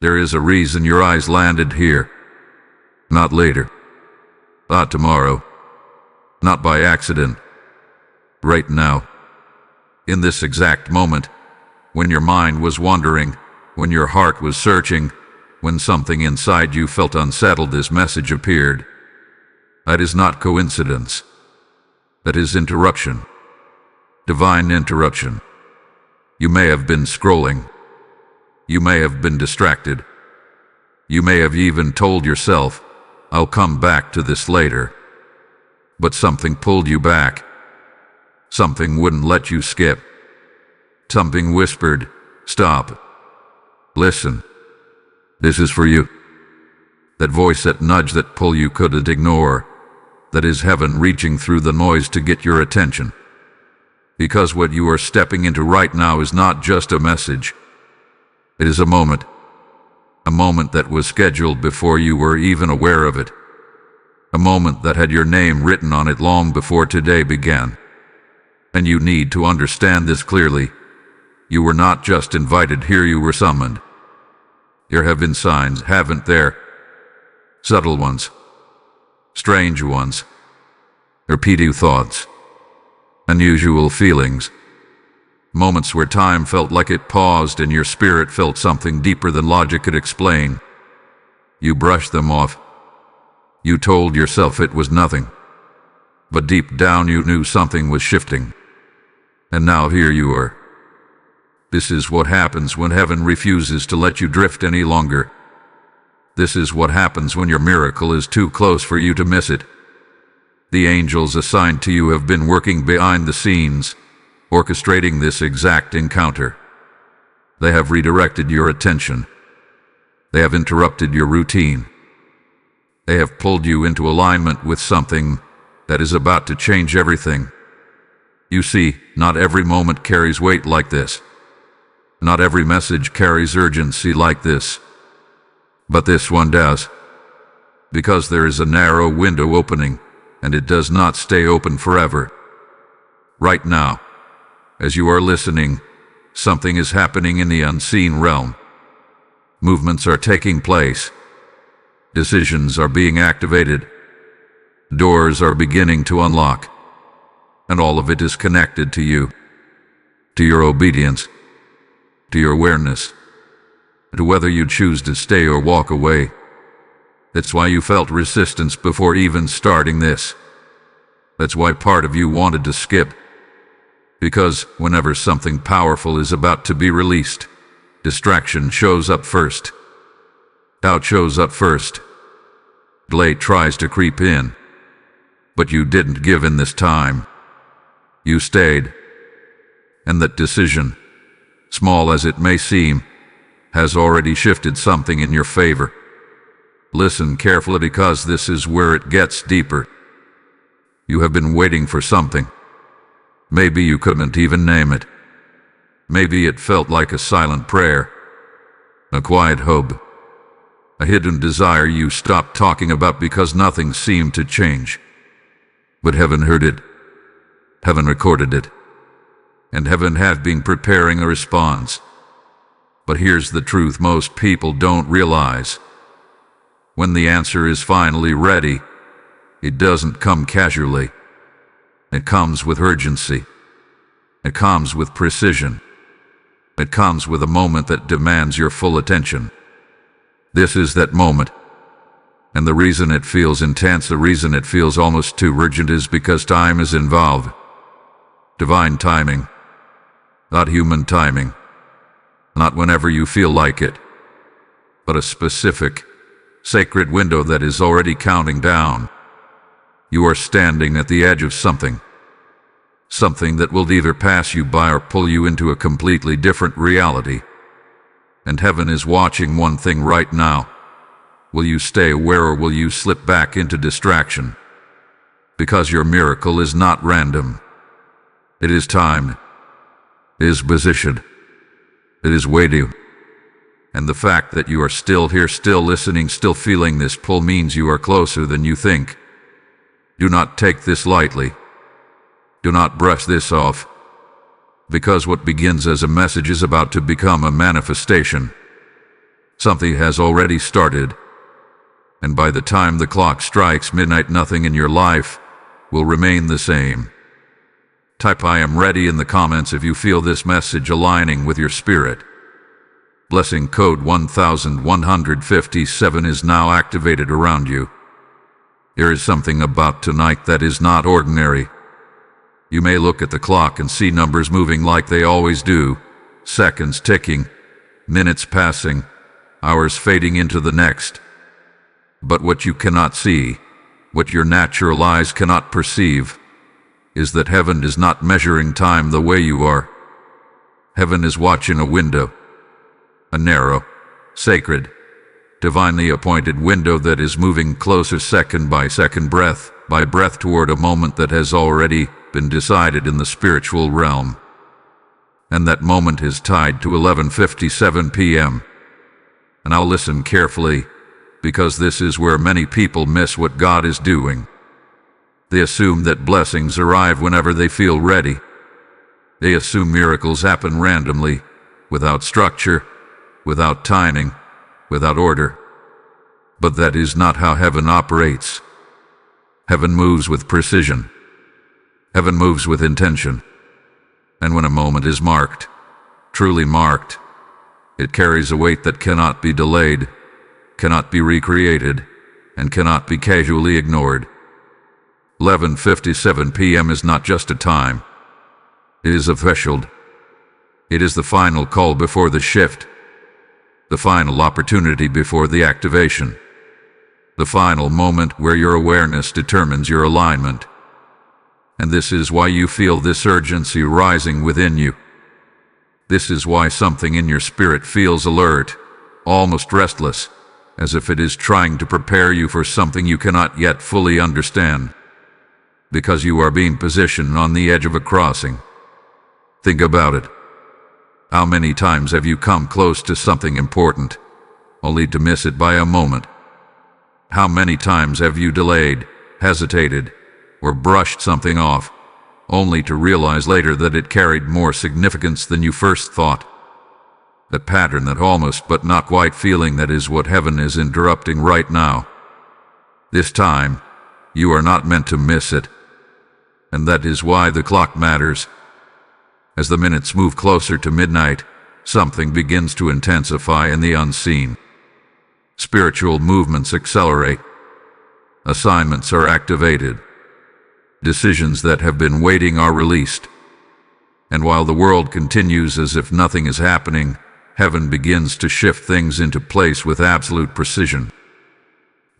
There is a reason your eyes landed here. Not later. Not tomorrow. Not by accident. Right now. In this exact moment, when your mind was wandering, when your heart was searching, when something inside you felt unsettled, this message appeared. That is not coincidence. That is interruption. Divine interruption. You may have been scrolling. You may have been distracted. You may have even told yourself, "I'll come back to this later." But something pulled you back. Something wouldn't let you skip. Something whispered, "Stop. Listen. This is for you." That voice, that nudge, that pull you couldn't ignore. That is heaven reaching through the noise to get your attention. Because what you are stepping into right now is not just a message. It is a moment. A moment that was scheduled before you were even aware of it. A moment that had your name written on it long before today began. And you need to understand this clearly. You were not just invited here, you were summoned. There have been signs, haven't there? Subtle ones. Strange ones. Repeating thoughts. Unusual feelings. Moments where time felt like it paused and your spirit felt something deeper than logic could explain. You brushed them off. You told yourself it was nothing. But deep down you knew something was shifting. And now here you are. This is what happens when heaven refuses to let you drift any longer. This is what happens when your miracle is too close for you to miss it. The angels assigned to you have been working behind the scenes, orchestrating this exact encounter. They have redirected your attention. They have interrupted your routine. They have pulled you into alignment with something that is about to change everything. You see, not every moment carries weight like this. Not every message carries urgency like this. But this one does. Because there is a narrow window opening, and it does not stay open forever. Right now, as you are listening, something is happening in the unseen realm. Movements are taking place. Decisions are being activated. Doors are beginning to unlock. And all of it is connected to you, to your obedience, to your awareness, to whether you choose to stay or walk away. That's why you felt resistance before even starting this. That's why part of you wanted to skip. Because whenever something powerful is about to be released, distraction shows up first. Doubt shows up first. Delay tries to creep in. But you didn't give in this time. You stayed. And that decision, small as it may seem, has already shifted something in your favor. Listen carefully, because this is where it gets deeper. You have been waiting for something. Maybe you couldn't even name it. Maybe it felt like a silent prayer, a quiet hope, a hidden desire you stopped talking about because nothing seemed to change. But heaven heard it. Heaven recorded it. And heaven had been preparing a response. But here's the truth most people don't realize. When the answer is finally ready, it doesn't come casually. It comes with urgency. It comes with precision. It comes with a moment that demands your full attention. This is that moment. And the reason it feels intense, the reason it feels almost too urgent, is because time is involved. Divine timing. Not human timing. Not whenever you feel like it. But a specific, sacred window that is already counting down. You are standing at the edge of something. Something that will either pass you by or pull you into a completely different reality. And heaven is watching one thing right now. Will you stay aware or will you slip back into distraction? Because your miracle is not random. It is timed. It is positioned. It is weighty. And the fact that you are still here, still listening, still feeling this pull means you are closer than you think. Do not take this lightly. Do not brush this off. Because what begins as a message is about to become a manifestation. Something has already started, and by the time the clock strikes midnight, nothing in your life will remain the same. Type "I am ready" in the comments if you feel this message aligning with your spirit. Blessing code 1157 is now activated around you. There is something about tonight that is not ordinary. You may look at the clock and see numbers moving like they always do, seconds ticking, minutes passing, hours fading into the next. But what you cannot see, what your natural eyes cannot perceive, is that heaven is not measuring time the way you are. Heaven is watching a window, a narrow, sacred, divinely appointed window that is moving closer second by second, breath by breath, toward a moment that has already been decided in the spiritual realm. And that moment is tied to 11:57 p.m. And I'll listen carefully, because this is where many people miss what God is doing. They assume that blessings arrive whenever they feel ready. They assume miracles happen randomly, without structure, without timing, without order. But that is not how heaven operates. Heaven moves with precision. Heaven moves with intention. And when a moment is marked, truly marked, it carries a weight that cannot be delayed, cannot be recreated, and cannot be casually ignored. 11:57 p.m. is not just a time. It is a threshold. It is the final call before the shift, the final opportunity before the activation, the final moment where your awareness determines your alignment. And this is why you feel this urgency rising within you. This is why something in your spirit feels alert, almost restless, as if it is trying to prepare you for something you cannot yet fully understand. Because you are being positioned on the edge of a crossing. Think about it. How many times have you come close to something important, only to miss it by a moment? How many times have you delayed, hesitated, or brushed something off, only to realize later that it carried more significance than you first thought? That pattern, that almost but not quite feeling, that is what heaven is interrupting right now. This time, you are not meant to miss it. And that is why the clock matters. As the minutes move closer to midnight, something begins to intensify in the unseen. Spiritual movements accelerate. Assignments are activated. Decisions that have been waiting are released. And while the world continues as if nothing is happening, heaven begins to shift things into place with absolute precision.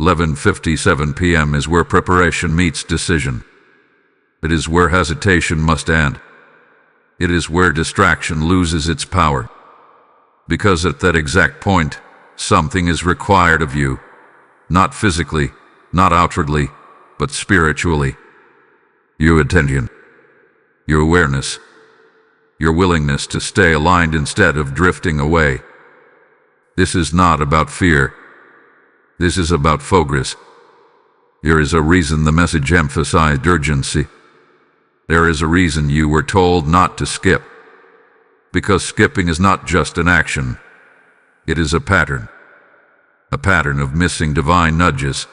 11:57 p.m. is where preparation meets decision. It is where hesitation must end. It is where distraction loses its power. Because at that exact point, something is required of you, not physically, not outwardly, but spiritually. Your attention, your awareness, your willingness to stay aligned instead of drifting away. This is not about fear. This is about focus. There is a reason the message emphasized urgency. There is a reason you were told not to skip. Because skipping is not just an action. It is a pattern. A pattern of missing divine nudges.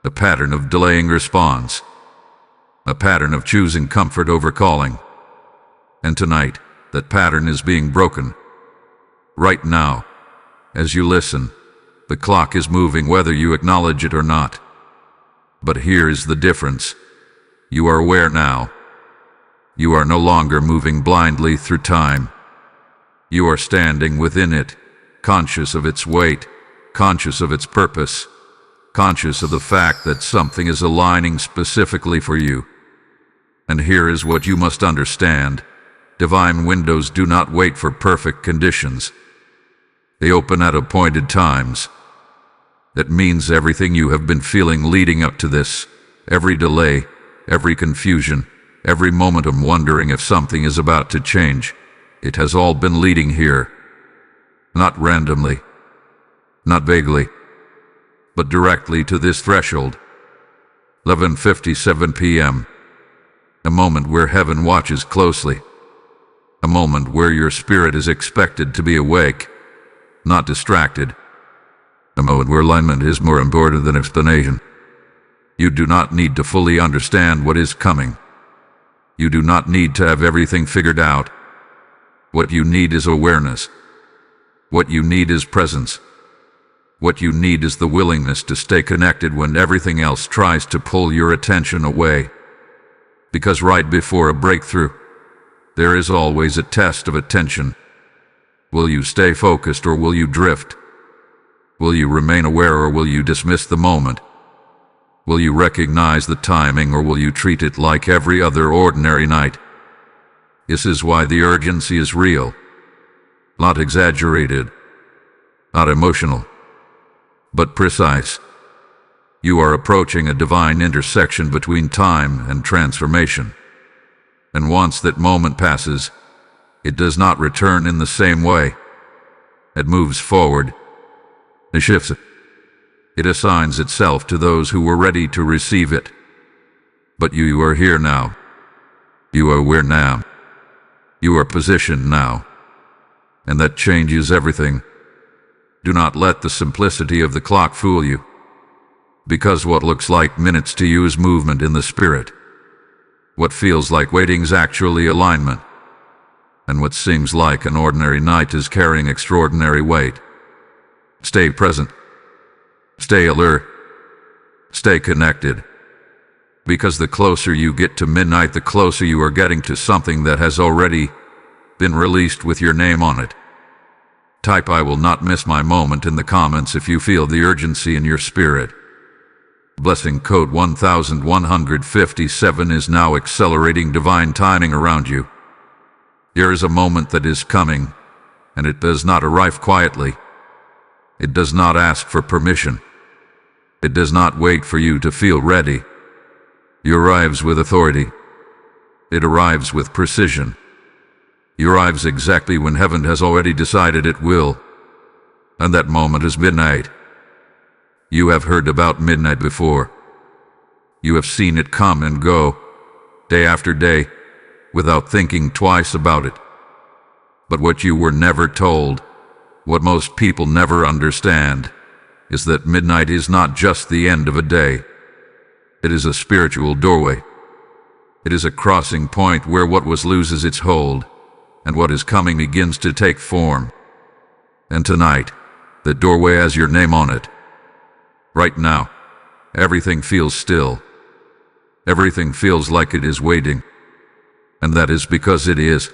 A pattern of delaying response. A pattern of choosing comfort over calling. And tonight, that pattern is being broken. Right now, as you listen, the clock is moving whether you acknowledge it or not. But here is the difference. You are aware now. You are no longer moving blindly through time. You are standing within it, conscious of its weight, conscious of its purpose, conscious of the fact that something is aligning specifically for you. And here is what you must understand. Divine windows do not wait for perfect conditions. They open at appointed times. That means everything you have been feeling leading up to this, every delay, every confusion, every moment of wondering if something is about to change, it has all been leading here. Not randomly, not vaguely, but directly to this threshold. 11:57 p.m. A moment where heaven watches closely. A moment where your spirit is expected to be awake, not distracted. A mode where alignment is more important than explanation. You do not need to fully understand what is coming. You do not need to have everything figured out. What you need is awareness. What you need is presence. What you need is the willingness to stay connected when everything else tries to pull your attention away. Because right before a breakthrough, there is always a test of attention. Will you stay focused or will you drift? Will you remain aware or will you dismiss the moment? Will you recognize the timing or will you treat it like every other ordinary night? This is why the urgency is real, not exaggerated, not emotional, but precise. You are approaching a divine intersection between time and transformation. And once that moment passes, it does not return in the same way. It moves forward. It shifts. It assigns itself to those who were ready to receive it. But you are here now. You are aware now. You are positioned now. And that changes everything. Do not let the simplicity of the clock fool you. Because what looks like minutes to you is movement in the spirit. What feels like waiting is actually alignment. And what seems like an ordinary night is carrying extraordinary weight. Stay present. Stay alert. Stay connected. Because the closer you get to midnight, the closer you are getting to something that has already been released with your name on it. Type "I will not miss my moment" in the comments if you feel the urgency in your spirit. Blessing code 1157 is now accelerating divine timing around you. There is a moment that is coming, and it does not arrive quietly. It does not ask for permission. It does not wait for you to feel ready. It arrives with authority. It arrives with precision. It arrives exactly when heaven has already decided it will. And that moment is midnight. You have heard about midnight before. You have seen it come and go, day after day, without thinking twice about it. But what you were never told, what most people never understand, is that midnight is not just the end of a day. It is a spiritual doorway. It is a crossing point where what was loses its hold, and what is coming begins to take form. And tonight, the doorway has your name on it. Right now, everything feels still. Everything feels like it is waiting. And that is because it is.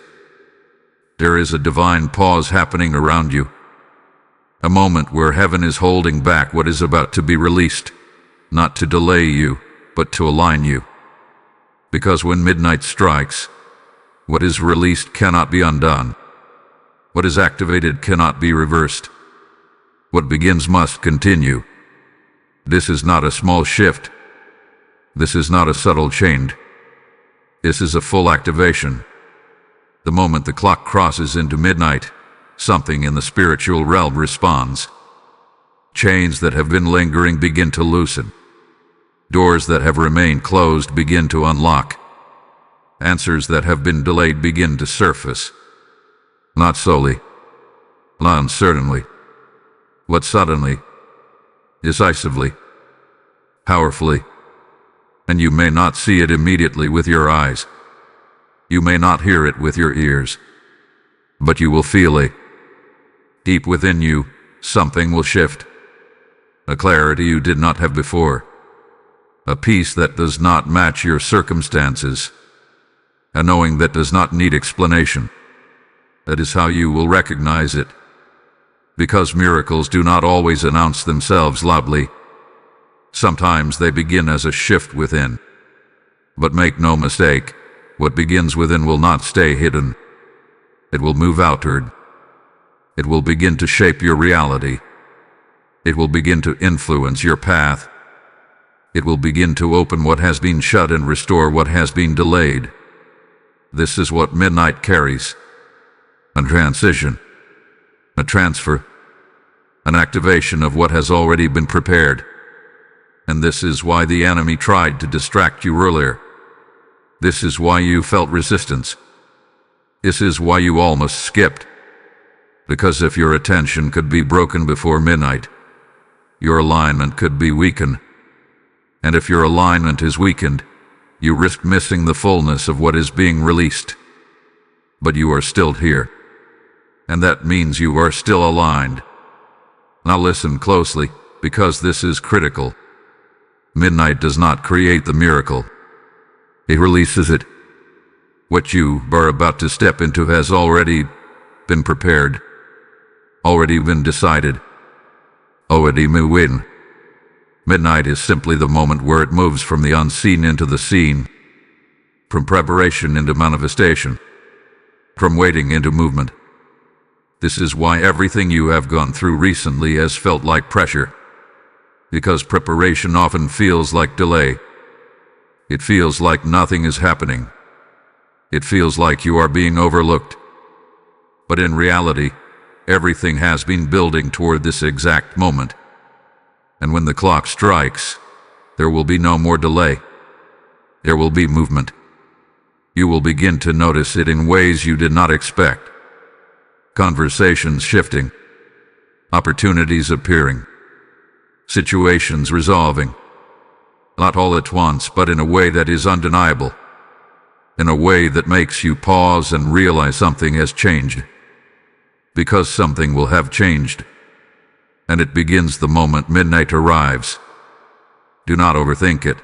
There is a divine pause happening around you. A moment where heaven is holding back what is about to be released, not to delay you, but to align you. Because when midnight strikes, what is released cannot be undone. What is activated cannot be reversed. What begins must continue. This is not a small shift. This is not a subtle change. This is a full activation. The moment the clock crosses into midnight, something in the spiritual realm responds. Chains that have been lingering begin to loosen. Doors that have remained closed begin to unlock. Answers that have been delayed begin to surface. Not slowly, not uncertainly, but suddenly, decisively, powerfully. And you may not see it immediately with your eyes. You may not hear it with your ears. But you will feel it. Deep within you, something will shift. A clarity you did not have before. A peace that does not match your circumstances. A knowing that does not need explanation. That is how you will recognize it. Because miracles do not always announce themselves loudly. Sometimes they begin as a shift within. But make no mistake, what begins within will not stay hidden. It will move outward. It will begin to shape your reality. It will begin to influence your path. It will begin to open what has been shut and restore what has been delayed. This is what midnight carries. A transition. A transfer. An activation of what has already been prepared. And this is why the enemy tried to distract you earlier. This is why you felt resistance. This is why you almost skipped. Because if your attention could be broken before midnight, your alignment could be weakened. And if your alignment is weakened, you risk missing the fullness of what is being released. But you are still here, and that means you are still aligned. Now listen closely, because this is critical. Midnight does not create the miracle. It releases it. What you are about to step into has already been prepared, already been decided, already may win. Midnight is simply the moment where it moves from the unseen into the seen, from preparation into manifestation, from waiting into movement. This is why everything you have gone through recently has felt like pressure, because preparation often feels like delay. It feels like nothing is happening. It feels like you are being overlooked. But in reality, everything has been building toward this exact moment. And when the clock strikes, there will be no more delay. There will be movement. You will begin to notice it in ways you did not expect. Conversations shifting, opportunities appearing, situations resolving, not all at once, but in a way that is undeniable, in a way that makes you pause and realize something has changed. Because something will have changed. And it begins the moment midnight arrives. Do not overthink it.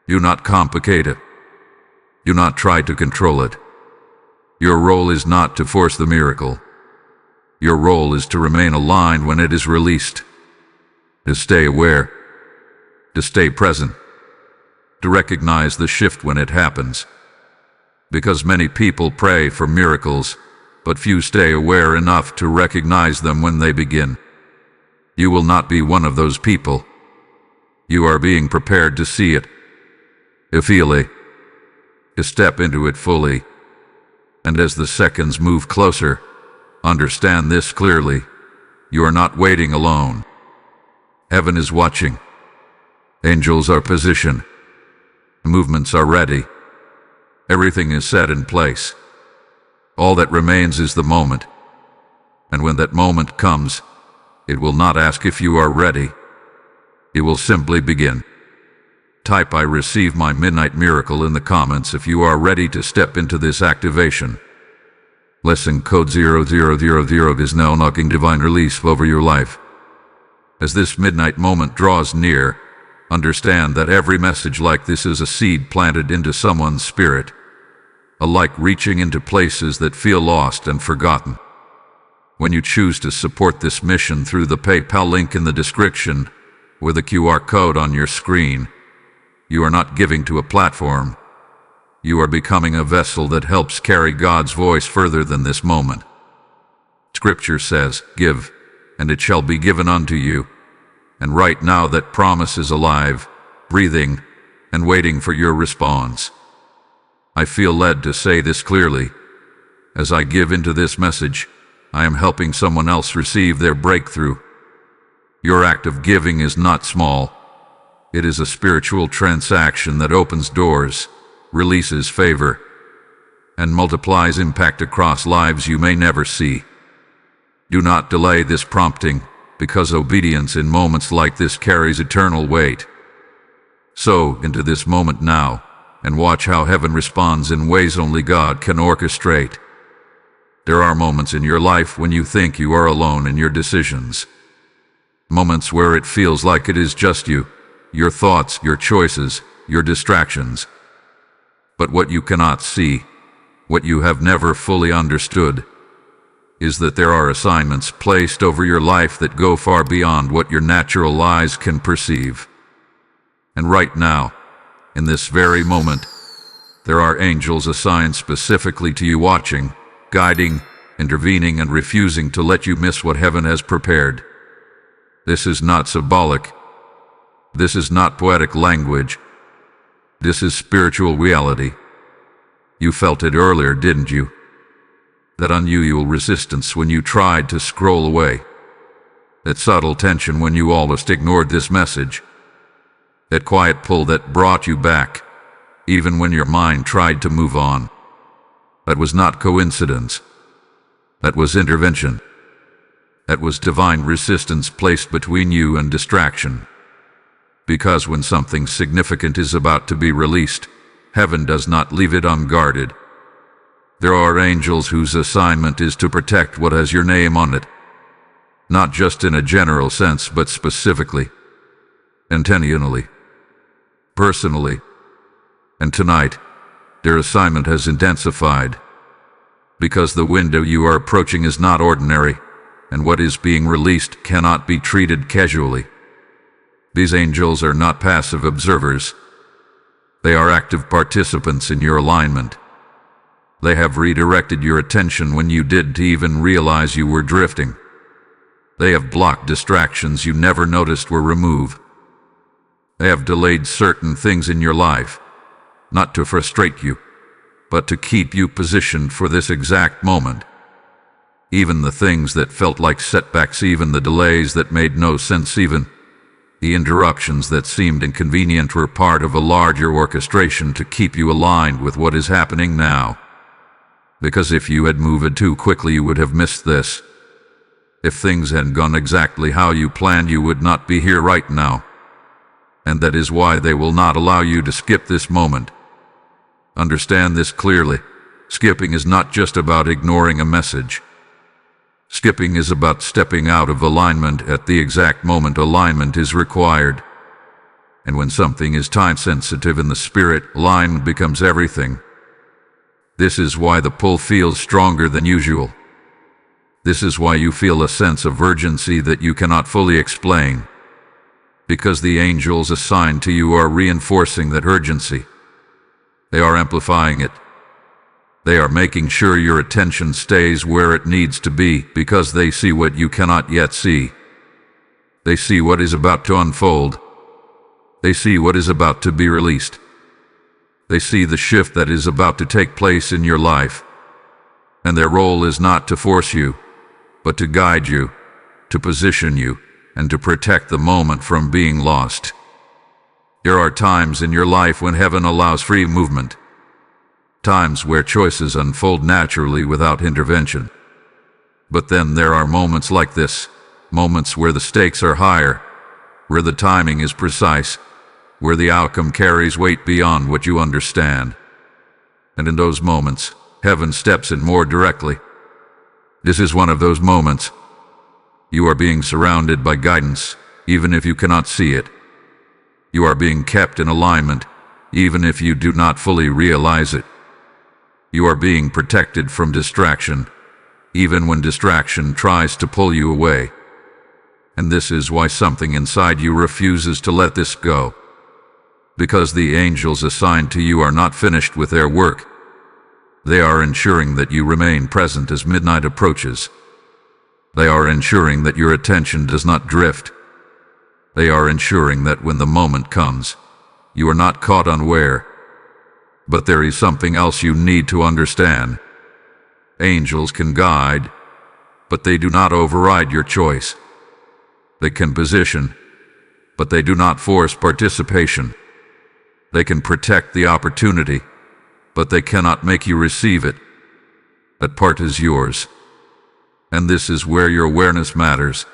Do not complicate it. Do not try to control it. Your role is not to force the miracle. Your role is to remain aligned when it is released. To stay aware. To stay present. To recognize the shift when it happens. Because many people pray for miracles, but few stay aware enough to recognize them when they begin. You will not be one of those people. You are being prepared to see it, to feel it, to step into it fully. And as the seconds move closer, understand this clearly. You are not waiting alone. Heaven is watching. Angels are positioned. Movements are ready. Everything is set in place. All that remains is the moment. And when that moment comes, it will not ask if you are ready. It will simply begin. Type "I receive my midnight miracle" in the comments if you are ready to step into this activation. Lesson code 0000 is now knocking divine release over your life. As this midnight moment draws near, understand that every message like this is a seed planted into someone's spirit, a light reaching into places that feel lost and forgotten. When you choose to support this mission through the PayPal link in the description, with a QR code on your screen, you are not giving to a platform. You are becoming a vessel that helps carry God's voice further than this moment. Scripture says, "Give, and it shall be given unto you." And right now that promise is alive, breathing, and waiting for your response. I feel led to say this clearly. As I give into this message, I am helping someone else receive their breakthrough. Your act of giving is not small. It is a spiritual transaction that opens doors, releases favor, and multiplies impact across lives you may never see. Do not delay this prompting, because obedience in moments like this carries eternal weight. Sow into this moment now, and watch how heaven responds in ways only God can orchestrate. There are moments in your life when you think you are alone in your decisions. Moments where it feels like it is just you, your thoughts, your choices, your distractions. But what you cannot see, what you have never fully understood, is that there are assignments placed over your life that go far beyond what your natural eyes can perceive. And right now, in this very moment, there are angels assigned specifically to you, watching, guiding, intervening, and refusing to let you miss what heaven has prepared. This is not symbolic. This is not poetic language. This is spiritual reality. You felt it earlier, didn't you? That unusual resistance when you tried to scroll away. That subtle tension when you almost ignored this message. That quiet pull that brought you back, even when your mind tried to move on. That was not coincidence. That was intervention. That was divine resistance placed between you and distraction. Because when something significant is about to be released, heaven does not leave it unguarded. There are angels whose assignment is to protect what has your name on it, not just in a general sense, but specifically, intentionally, personally. And tonight, their assignment has intensified, because the window you are approaching is not ordinary, and what is being released cannot be treated casually. These angels are not passive observers. They are active participants in your alignment. They have redirected your attention when you didn't even realize you were drifting. They have blocked distractions you never noticed were removed. They have delayed certain things in your life, not to frustrate you, but to keep you positioned for this exact moment. Even the things that felt like setbacks, even the delays that made no sense, even the interruptions that seemed inconvenient were part of a larger orchestration to keep you aligned with what is happening now. Because if you had moved too quickly, you would have missed this. If things had gone exactly how you planned, you would not be here right now. And that is why they will not allow you to skip this moment. Understand this clearly. Skipping is not just about ignoring a message. Skipping is about stepping out of alignment at the exact moment alignment is required. And when something is time-sensitive in the spirit, alignment becomes everything. This is why the pull feels stronger than usual. This is why you feel a sense of urgency that you cannot fully explain. Because the angels assigned to you are reinforcing that urgency. They are amplifying it. They are making sure your attention stays where it needs to be, because they see what you cannot yet see. They see what is about to unfold. They see what is about to be released. They see the shift that is about to take place in your life. And their role is not to force you, but to guide you, to position you, and to protect the moment from being lost. There are times in your life when heaven allows free movement. Times where choices unfold naturally without intervention. But then there are moments like this, moments where the stakes are higher, where the timing is precise, where the outcome carries weight beyond what you understand. And in those moments, heaven steps in more directly. This is one of those moments. You are being surrounded by guidance, even if you cannot see it. You are being kept in alignment, even if you do not fully realize it. You are being protected from distraction, even when distraction tries to pull you away. And this is why something inside you refuses to let this go. Because the angels assigned to you are not finished with their work. They are ensuring that you remain present as midnight approaches. They are ensuring that your attention does not drift. They are ensuring that when the moment comes, you are not caught unaware. But there is something else you need to understand. Angels can guide, but they do not override your choice. They can position, but they do not force participation. They can protect the opportunity, but they cannot make you receive it. That part is yours. And this is where your awareness matters.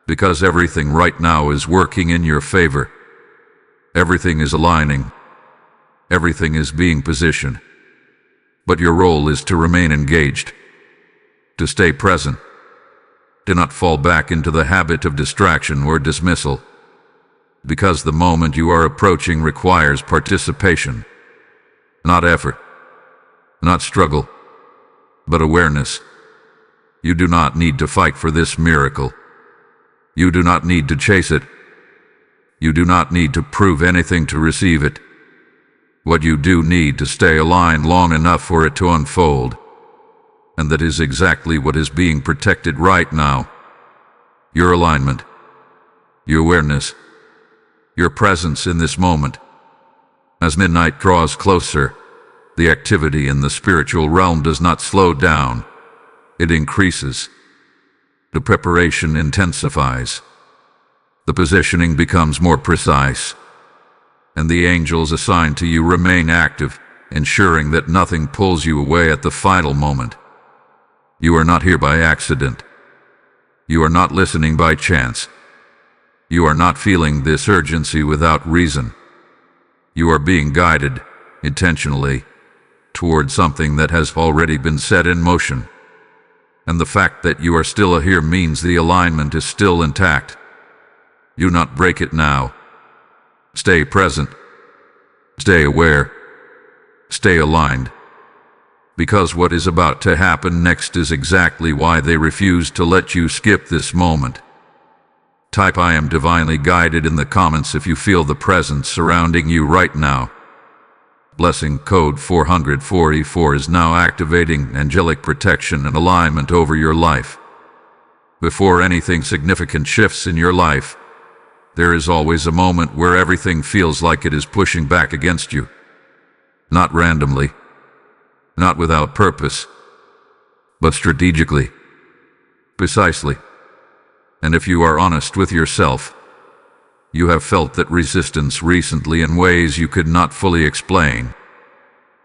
Because everything right now is working in your favor. Everything is aligning. Everything is being positioned. But your role is to remain engaged. To stay present. Do not fall back into the habit of distraction or dismissal. Because the moment you are approaching requires participation. Not effort. Not struggle. But awareness. You do not need to fight for this miracle. You do not need to chase it. You do not need to prove anything to receive it. What you do need to stay aligned long enough for it to unfold. And that is exactly what is being protected right now. Your alignment. Your awareness. Your presence in this moment. As midnight draws closer, the activity in the spiritual realm does not slow down. It increases. The preparation intensifies. The positioning becomes more precise. And the angels assigned to you remain active, ensuring that nothing pulls you away at the final moment. You are not here by accident. You are not listening by chance. You are not feeling this urgency without reason. You are being guided, intentionally, toward something that has already been set in motion. And the fact that you are still here means the alignment is still intact. Do not break it now. Stay present. Stay aware. Stay aligned. Because what is about to happen next is exactly why they refuse to let you skip this moment. Type "I am divinely guided" in the comments if you feel the presence surrounding you right now. Blessing code 444 is now activating angelic protection and alignment over your life. Before anything significant shifts in your life, there is always a moment where everything feels like it is pushing back against you. Not randomly, not without purpose, but strategically, precisely. And if you are honest with yourself, you have felt that resistance recently in ways you could not fully explain.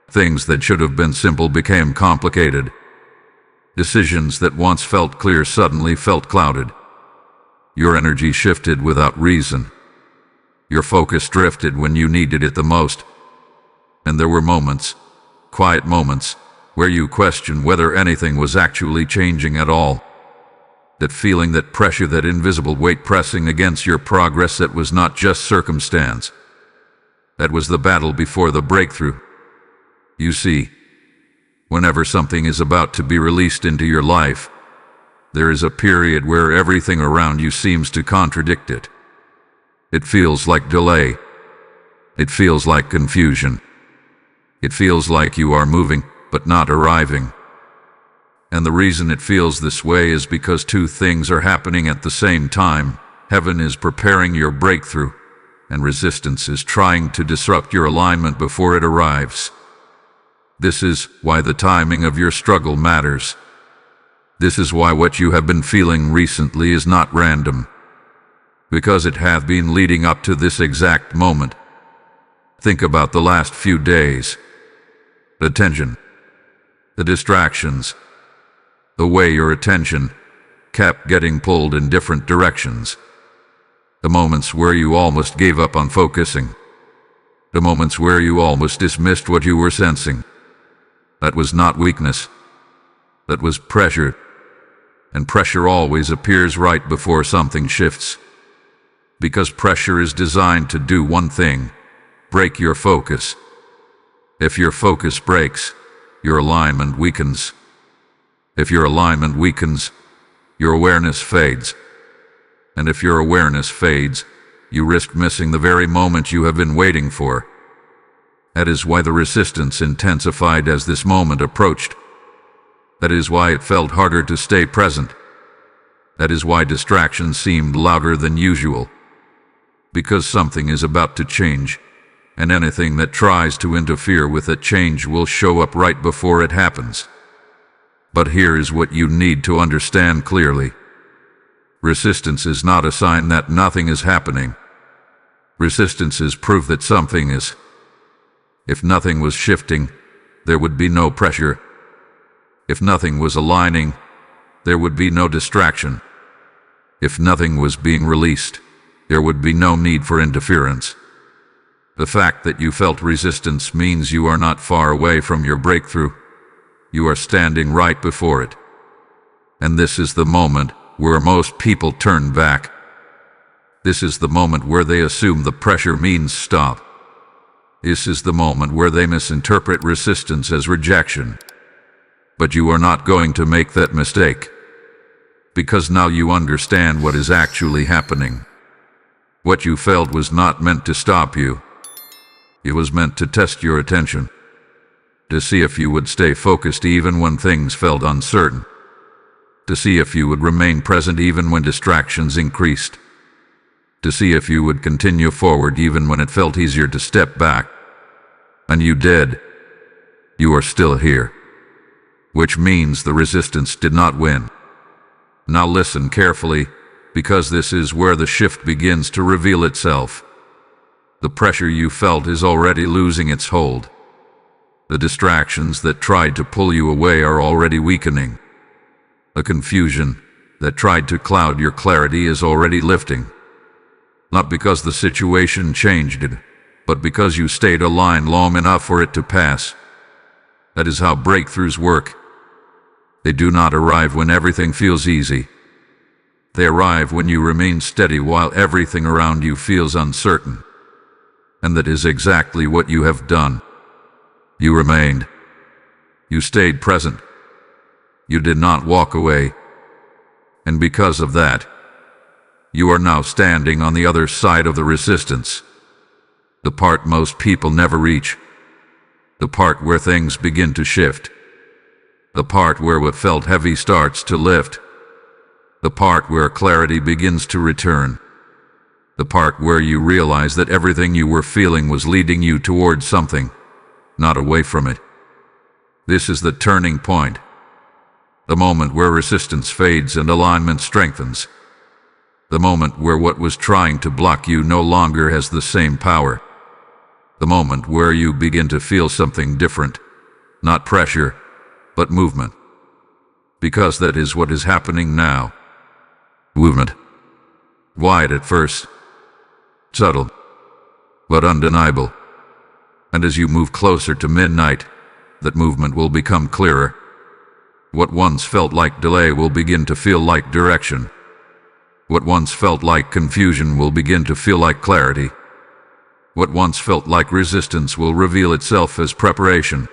Things that should have been simple became complicated. Decisions that once felt clear suddenly felt clouded. Your energy shifted without reason. Your focus drifted when you needed it the most. And there were moments, quiet moments, where you questioned whether anything was actually changing at all. That feeling, that pressure, that invisible weight pressing against your progress, that was not just circumstance. That was the battle before the breakthrough. You see, whenever something is about to be released into your life, there is a period where everything around you seems to contradict it. It feels like delay. It feels like confusion. It feels like you are moving, but not arriving. And the reason it feels this way is because two things are happening at the same time. Heaven is preparing your breakthrough, and resistance is trying to disrupt your alignment before it arrives. This is why the timing of your struggle matters. This is why what you have been feeling recently is not random, because it hath been leading up to this exact moment. Think about the last few days. The tension, the distractions, the way your attention kept getting pulled in different directions. The moments where you almost gave up on focusing. The moments where you almost dismissed what you were sensing. That was not weakness. That was pressure. And pressure always appears right before something shifts. Because pressure is designed to do one thing: break your focus. If your focus breaks, your alignment weakens. If your alignment weakens, your awareness fades. And if your awareness fades, you risk missing the very moment you have been waiting for. That is why the resistance intensified as this moment approached. That is why it felt harder to stay present. That is why distractions seemed louder than usual. Because something is about to change, and anything that tries to interfere with that change will show up right before it happens. But here is what you need to understand clearly. Resistance is not a sign that nothing is happening. Resistance is proof that something is. If nothing was shifting, there would be no pressure. If nothing was aligning, there would be no distraction. If nothing was being released, there would be no need for interference. The fact that you felt resistance means you are not far away from your breakthrough. You are standing right before it. And this is the moment where most people turn back. This is the moment where they assume the pressure means stop. This is the moment where they misinterpret resistance as rejection. But you are not going to make that mistake. Because now you understand what is actually happening. What you felt was not meant to stop you. It was meant to test your attention. To see if you would stay focused even when things felt uncertain. To see if you would remain present even when distractions increased. To see if you would continue forward even when it felt easier to step back. And you did. You are still here. Which means the resistance did not win. Now listen carefully, because this is where the shift begins to reveal itself. The pressure you felt is already losing its hold. The distractions that tried to pull you away are already weakening. A confusion that tried to cloud your clarity is already lifting. Not because the situation changed it, but because you stayed aligned long enough for it to pass. That is how breakthroughs work. They do not arrive when everything feels easy. They arrive when you remain steady while everything around you feels uncertain. And that is exactly what you have done. You remained. You stayed present. You did not walk away. And because of that, you are now standing on the other side of the resistance. The part most people never reach. The part where things begin to shift. The part where what felt heavy starts to lift. The part where clarity begins to return. The part where you realize that everything you were feeling was leading you towards something, not away from it. This is the turning point. The moment where resistance fades and alignment strengthens. The moment where what was trying to block you no longer has the same power. The moment where you begin to feel something different, not pressure, but movement. Because that is what is happening now. Movement. Wide at first. Subtle. But undeniable. And as you move closer to midnight, that movement will become clearer. What once felt like delay will begin to feel like direction. What once felt like confusion will begin to feel like clarity. What once felt like resistance will reveal itself as preparation.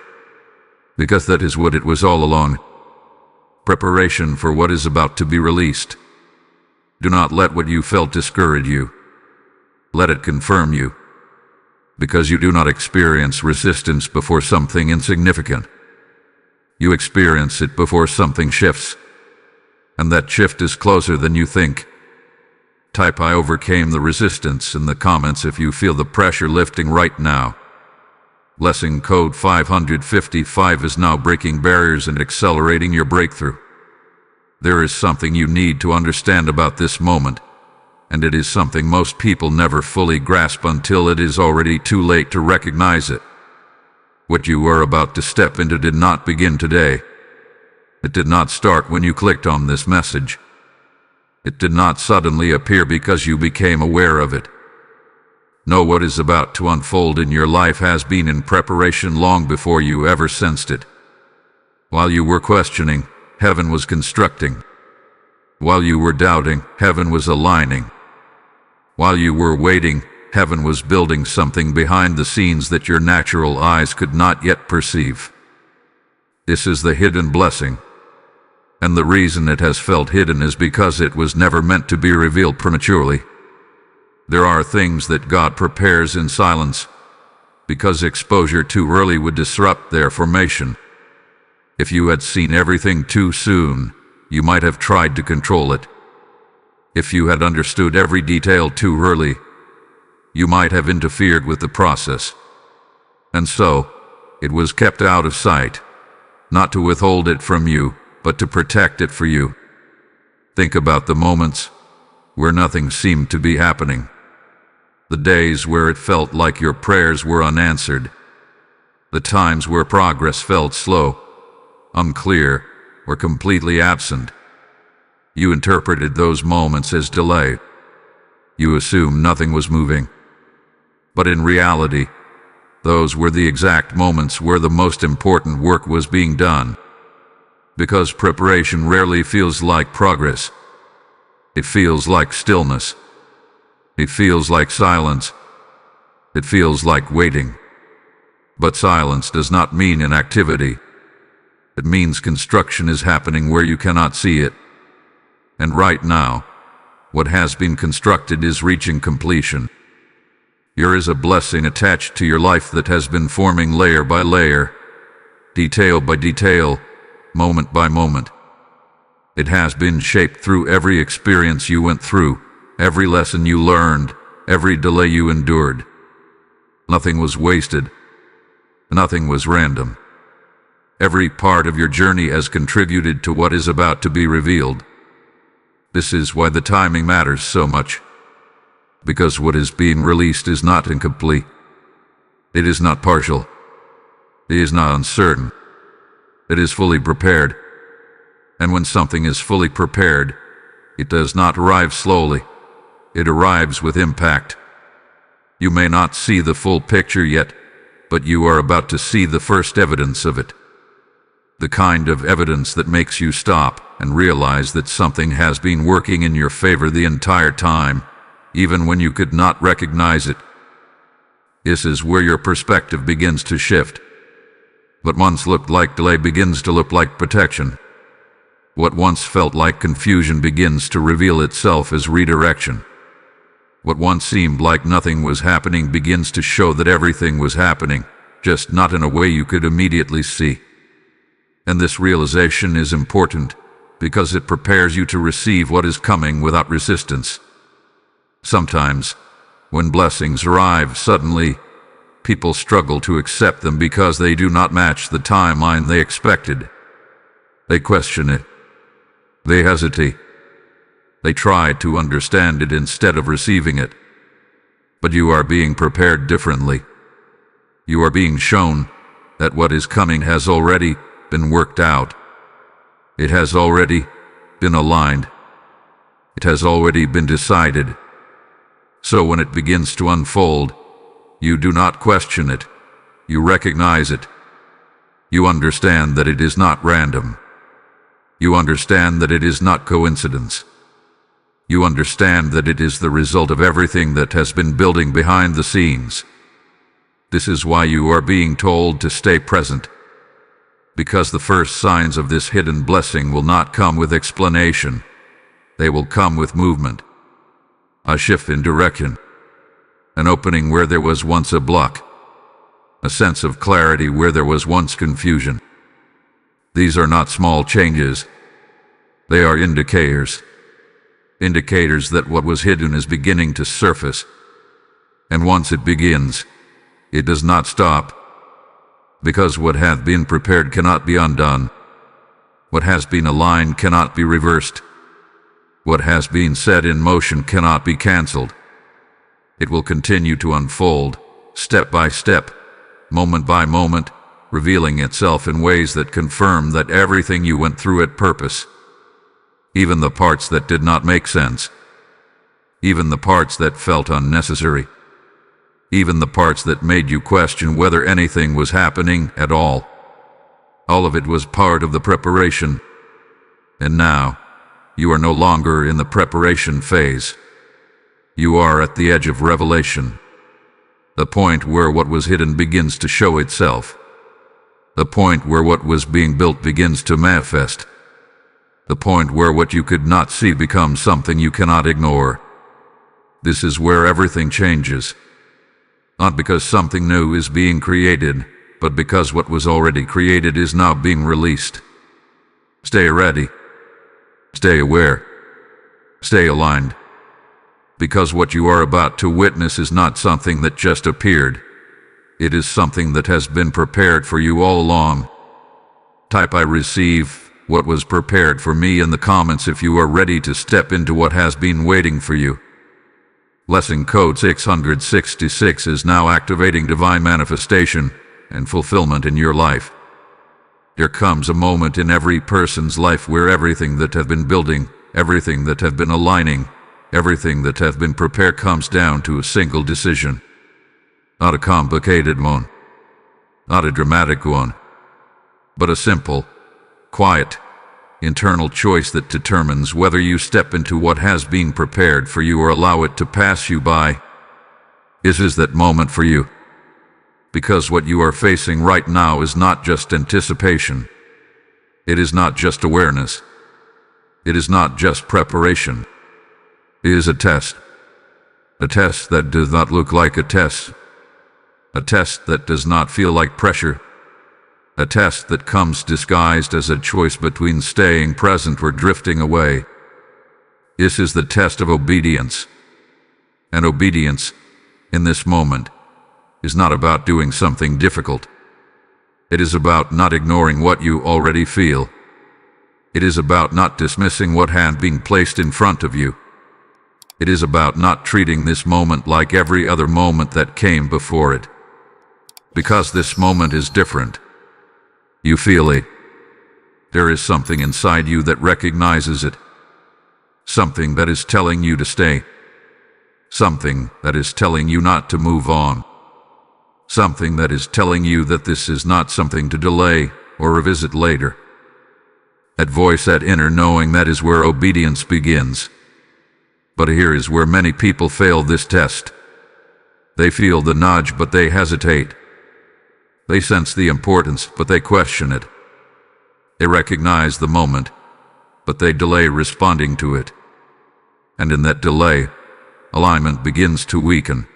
Because that is what it was all along. Preparation for what is about to be released. Do not let what you felt discourage you. Let it confirm you. Because you do not experience resistance before something insignificant. You experience it before something shifts. And that shift is closer than you think. Type "I overcame the resistance" in the comments if you feel the pressure lifting right now. Blessing code 555 is now breaking barriers and accelerating your breakthrough. There is something you need to understand about this moment, and it is something most people never fully grasp until it is already too late to recognize it. What you are about to step into did not begin today. It did not start when you clicked on this message. It did not suddenly appear because you became aware of it. No, what is about to unfold in your life has been in preparation long before you ever sensed it. While you were questioning, heaven was constructing. While you were doubting, heaven was aligning. While you were waiting, heaven was building something behind the scenes that your natural eyes could not yet perceive. This is the hidden blessing. And the reason it has felt hidden is because it was never meant to be revealed prematurely. There are things that God prepares in silence, because exposure too early would disrupt their formation. If you had seen everything too soon, you might have tried to control it. If you had understood every detail too early, you might have interfered with the process. And so, it was kept out of sight, not to withhold it from you, but to protect it for you. Think about the moments where nothing seemed to be happening. The days where it felt like your prayers were unanswered. The times where progress felt slow, unclear, or completely absent. You interpreted those moments as delay. You assumed nothing was moving. But in reality, those were the exact moments where the most important work was being done. Because preparation rarely feels like progress. It feels like stillness. It feels like silence. It feels like waiting. But silence does not mean inactivity. It means construction is happening where you cannot see it. And right now, what has been constructed is reaching completion. There is a blessing attached to your life that has been forming layer by layer, detail by detail, moment by moment. It has been shaped through every experience you went through, every lesson you learned, every delay you endured. Nothing was wasted. Nothing was random. Every part of your journey has contributed to what is about to be revealed. This is why the timing matters so much. Because what is being released is not incomplete. It is not partial. It is not uncertain. It is fully prepared. And when something is fully prepared, it does not arrive slowly. It arrives with impact. You may not see the full picture yet, but you are about to see the first evidence of it. The kind of evidence that makes you stop and realize that something has been working in your favor the entire time, even when you could not recognize it. This is where your perspective begins to shift. What once looked like delay begins to look like protection. What once felt like confusion begins to reveal itself as redirection. What once seemed like nothing was happening begins to show that everything was happening, just not in a way you could immediately see. And this realization is important because it prepares you to receive what is coming without resistance. Sometimes, when blessings arrive suddenly, people struggle to accept them because they do not match the timeline they expected. They question it. They hesitate. They try to understand it instead of receiving it. But you are being prepared differently. You are being shown that what is coming has already been worked out. It has already been aligned. It has already been decided. So when it begins to unfold, you do not question it. You recognize it. You understand that it is not random. You understand that it is not coincidence. You understand that it is the result of everything that has been building behind the scenes. This is why you are being told to stay present. Because the first signs of this hidden blessing will not come with explanation. They will come with movement. A shift in direction. An opening where there was once a block. A sense of clarity where there was once confusion. These are not small changes. They are indicators. Indicators that what was hidden is beginning to surface. And once it begins, it does not stop. Because what hath been prepared cannot be undone. What has been aligned cannot be reversed. What has been set in motion cannot be cancelled. It will continue to unfold, step by step, moment by moment, revealing itself in ways that confirm that everything you went through had purpose. Even the parts that did not make sense. Even the parts that felt unnecessary. Even the parts that made you question whether anything was happening at all. All of it was part of the preparation. And now, you are no longer in the preparation phase. You are at the edge of revelation. The point where what was hidden begins to show itself. The point where what was being built begins to manifest. The point where what you could not see becomes something you cannot ignore. This is where everything changes. Not because something new is being created, but because what was already created is now being released. Stay ready. Stay aware. Stay aligned. Because what you are about to witness is not something that just appeared. It is something that has been prepared for you all along. Type "I receive what was prepared for me" in the comments if you are ready to step into what has been waiting for you. Blessing code 666 is now activating divine manifestation and fulfillment in your life. There comes a moment in every person's life where everything that have been building, everything that have been aligning, everything that have been prepared comes down to a single decision. Not a complicated one, not a dramatic one, but a simple, quiet, internal choice that determines whether you step into what has been prepared for you or allow it to pass you by. This is that moment for you. Because what you are facing right now is not just anticipation. It is not just awareness. It is not just preparation. It is a test. A test that does not look like a test. A test that does not feel like pressure. A test that comes disguised as a choice between staying present or drifting away. This is the test of obedience. And obedience, in this moment, is not about doing something difficult. It is about not ignoring what you already feel. It is about not dismissing what had been placed in front of you. It is about not treating this moment like every other moment that came before it. Because this moment is different. You feel it. There is something inside you that recognizes it. Something that is telling you to stay. Something that is telling you not to move on. Something that is telling you that this is not something to delay or revisit later. That voice, that inner knowing, that is where obedience begins. But here is where many people fail this test. They feel the nudge, but they hesitate. They sense the importance, but they question it. They recognize the moment, but they delay responding to it. And in that delay, alignment begins to weaken.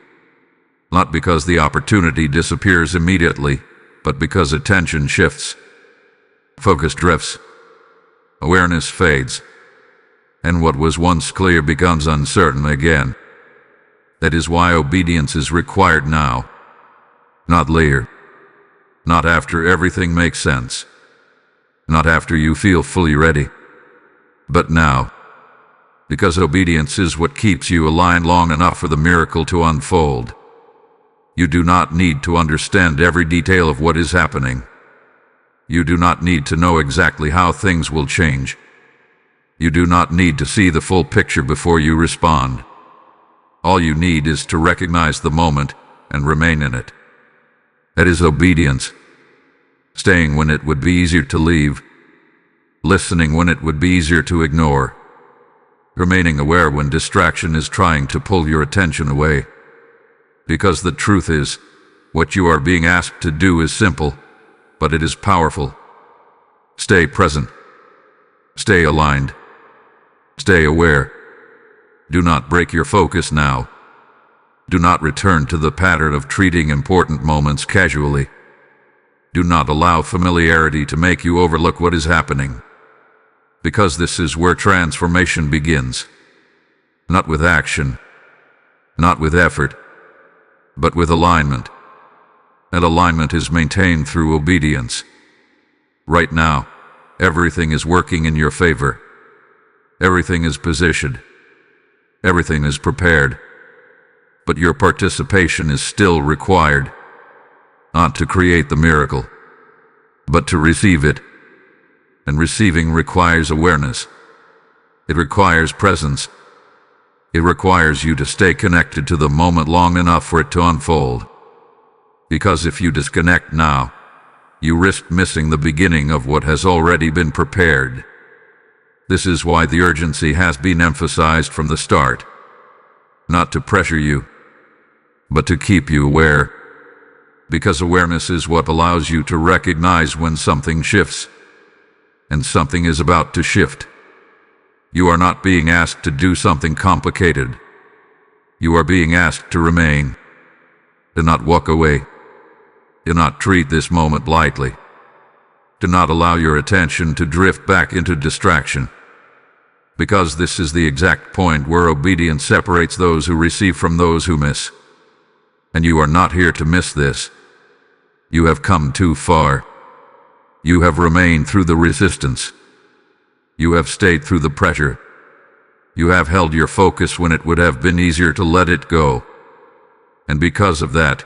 Not because the opportunity disappears immediately, but because attention shifts. Focus drifts. Awareness fades. And what was once clear becomes uncertain again. That is why obedience is required now. Not later. Not after everything makes sense. Not after you feel fully ready. But now. Because obedience is what keeps you aligned long enough for the miracle to unfold. You do not need to understand every detail of what is happening. You do not need to know exactly how things will change. You do not need to see the full picture before you respond. All you need is to recognize the moment and remain in it. That is obedience. Staying when it would be easier to leave. Listening when it would be easier to ignore. Remaining aware when distraction is trying to pull your attention away. Because the truth is, what you are being asked to do is simple, but it is powerful. Stay present. Stay aligned. Stay aware. Do not break your focus now. Do not return to the pattern of treating important moments casually. Do not allow familiarity to make you overlook what is happening. Because this is where transformation begins. Not with action, not with effort, but with alignment. And alignment is maintained through obedience. Right now, everything is working in your favor. Everything is positioned. Everything is prepared. But your participation is still required. Not to create the miracle, but to receive it. And receiving requires awareness. It requires presence. It requires you to stay connected to the moment long enough for it to unfold. Because if you disconnect now, you risk missing the beginning of what has already been prepared. This is why the urgency has been emphasized from the start. Not to pressure you, but to keep you aware. Because awareness is what allows you to recognize when something shifts. And something is about to shift. You are not being asked to do something complicated. You are being asked to remain. To not walk away. Do not treat this moment lightly. Do not allow your attention to drift back into distraction. Because this is the exact point where obedience separates those who receive from those who miss. And you are not here to miss this. You have come too far. You have remained through the resistance. You have stayed through the pressure. You have held your focus when it would have been easier to let it go. And because of that,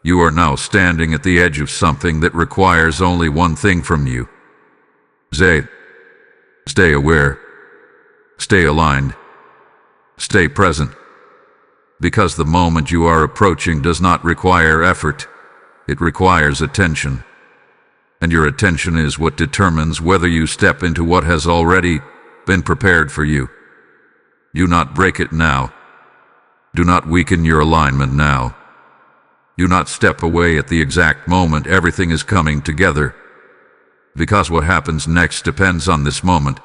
you are now standing at the edge of something that requires only one thing from you. Stay aware. Stay aligned. Stay present. Because the moment you are approaching does not require effort. It requires attention. And your attention is what determines whether you step into what has already been prepared for you. Do not break it now. Do not weaken your alignment now. Do not step away at the exact moment everything is coming together. Because what happens next depends on this moment.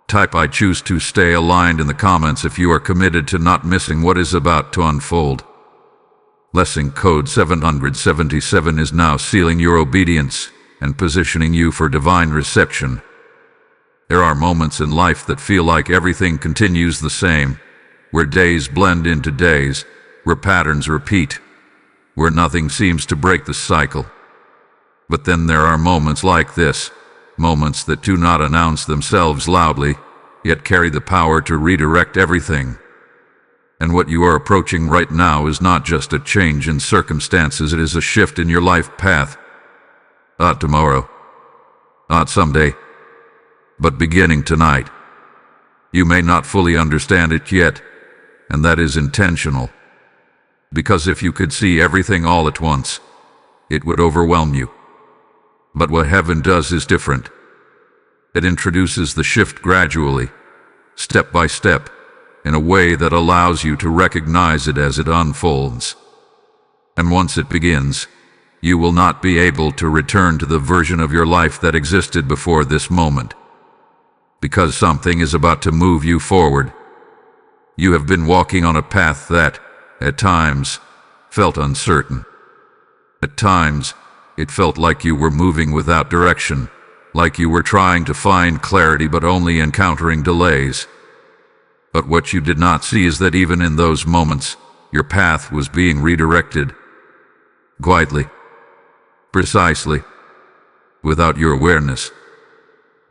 Type "I choose to stay aligned" in the comments if you are committed to not missing what is about to unfold. Lesson code 777 is now sealing your obedience and positioning you for divine reception. There are moments in life that feel like everything continues the same, where days blend into days, where patterns repeat, where nothing seems to break the cycle. But then there are moments like this, moments that do not announce themselves loudly, yet carry the power to redirect everything. And what you are approaching right now is not just a change in circumstances, it is a shift in your life path. Tomorrow. Not someday, but beginning tonight. You may not fully understand it yet, and that is intentional. Because if you could see everything all at once, it would overwhelm you. But what heaven does is different. It introduces the shift gradually, step by step, in a way that allows you to recognize it as it unfolds. And once it begins, you will not be able to return to the version of your life that existed before this moment. Because something is about to move you forward. You have been walking on a path that, at times, felt uncertain. At times, it felt like you were moving without direction, like you were trying to find clarity but only encountering delays. But what you did not see is that even in those moments, your path was being redirected. Quietly. Precisely. Without your awareness.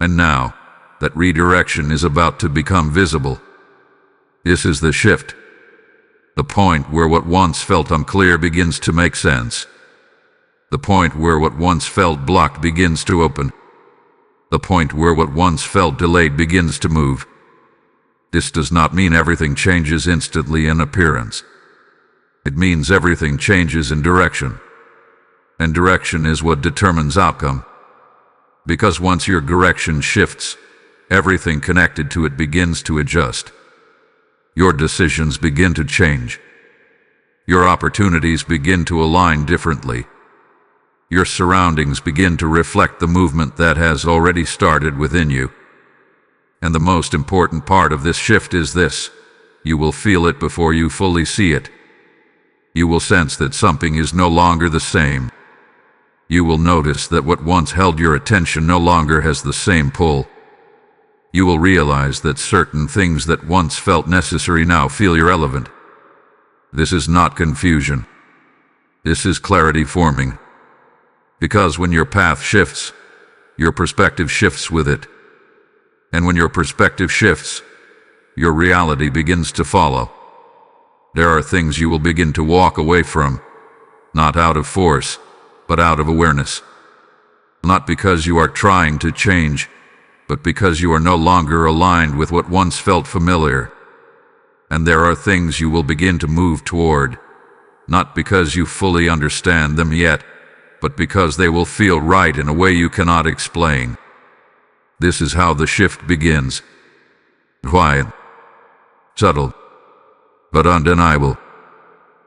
And now, that redirection is about to become visible. This is the shift. The point where what once felt unclear begins to make sense. The point where what once felt blocked begins to open. The point where what once felt delayed begins to move. This does not mean everything changes instantly in appearance. It means everything changes in direction. And direction is what determines outcome. Because once your direction shifts, everything connected to it begins to adjust. Your decisions begin to change. Your opportunities begin to align differently. Your surroundings begin to reflect the movement that has already started within you. And the most important part of this shift is this: you will feel it before you fully see it. You will sense that something is no longer the same. You will notice that what once held your attention no longer has the same pull. You will realize that certain things that once felt necessary now feel irrelevant. This is not confusion. This is clarity forming. Because when your path shifts, your perspective shifts with it. And when your perspective shifts, your reality begins to follow. There are things you will begin to walk away from, not out of force, but out of awareness. Not because you are trying to change, but because you are no longer aligned with what once felt familiar. And there are things you will begin to move toward, not because you fully understand them yet, but because they will feel right in a way you cannot explain. This is how the shift begins. Quiet, subtle, but undeniable.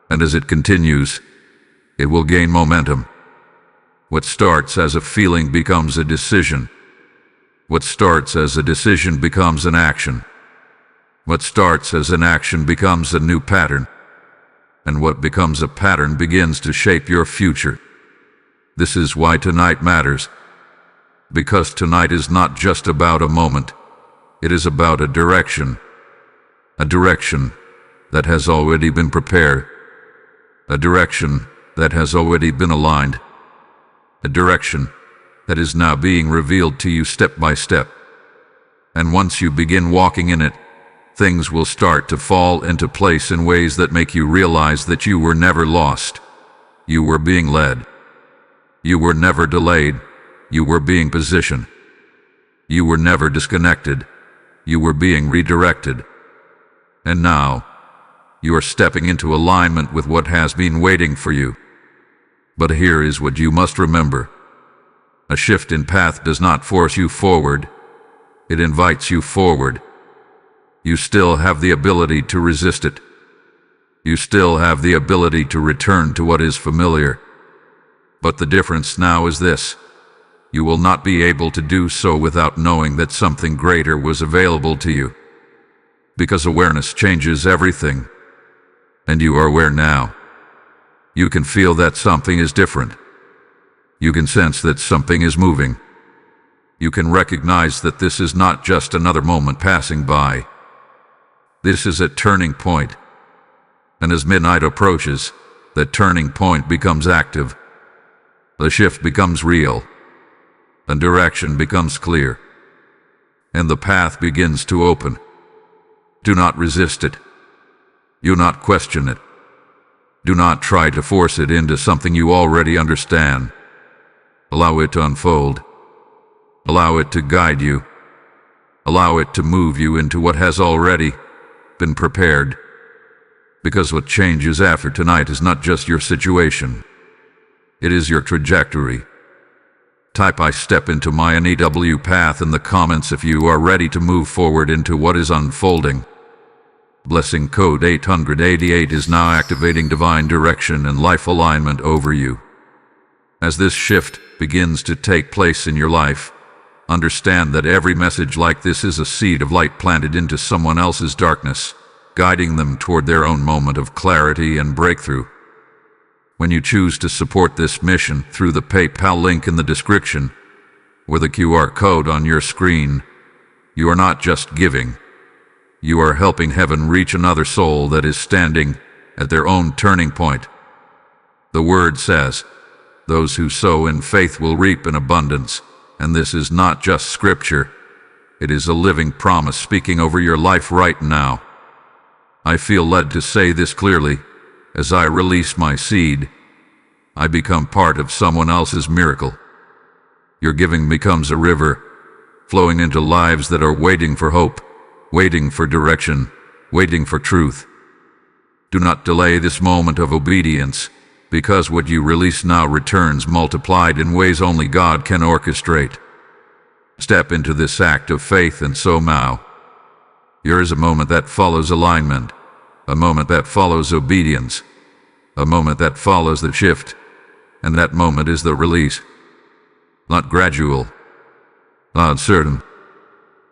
And as it continues, it will gain momentum. What starts as a feeling becomes a decision. What starts as a decision becomes an action. What starts as an action becomes a new pattern. And what becomes a pattern begins to shape your future. This is why tonight matters. Because tonight is not just about a moment. It is about a direction. A direction that has already been prepared. A direction that has already been aligned. A direction that is now being revealed to you step by step. And once you begin walking in it, things will start to fall into place in ways that make you realize that you were never lost. You were being led. You were never delayed. You were being positioned. You were never disconnected. You were being redirected. And now, you are stepping into alignment with what has been waiting for you. But here is what you must remember. A shift in path does not force you forward. It invites you forward. You still have the ability to resist it. You still have the ability to return to what is familiar. But the difference now is this: you will not be able to do so without knowing that something greater was available to you. Because awareness changes everything. And you are aware now. You can feel that something is different. You can sense that something is moving. You can recognize that this is not just another moment passing by. This is a turning point. And as midnight approaches, that turning point becomes active. The shift becomes real. The direction becomes clear. And the path begins to open. Do not resist it. Do not question it. Do not try to force it into something you already understand. Allow it to unfold. Allow it to guide you. Allow it to move you into what has already been prepared. Because what changes after tonight is not just your situation. It is your trajectory. Type "I step into my NEW path" in the comments if you are ready to move forward into what is unfolding. Blessing code 888 is now activating divine direction and life alignment over you. As this shift begins to take place in your life, understand that every message like this is a seed of light planted into someone else's darkness, guiding them toward their own moment of clarity and breakthrough. When you choose to support this mission through the PayPal link in the description or the QR code on your screen, you are not just giving. You are helping heaven reach another soul that is standing at their own turning point. The word says, "Those who sow in faith will reap in abundance," and this is not just scripture. It is a living promise speaking over your life right now. I feel led to say this clearly. As I release my seed, I become part of someone else's miracle. Your giving becomes a river, flowing into lives that are waiting for hope, waiting for direction, waiting for truth. Do not delay this moment of obedience, because what you release now returns multiplied in ways only God can orchestrate. Step into this act of faith and sow now. Here is a moment that follows alignment, a moment that follows obedience, a moment that follows the shift, and that moment is the release. Not gradual, not certain,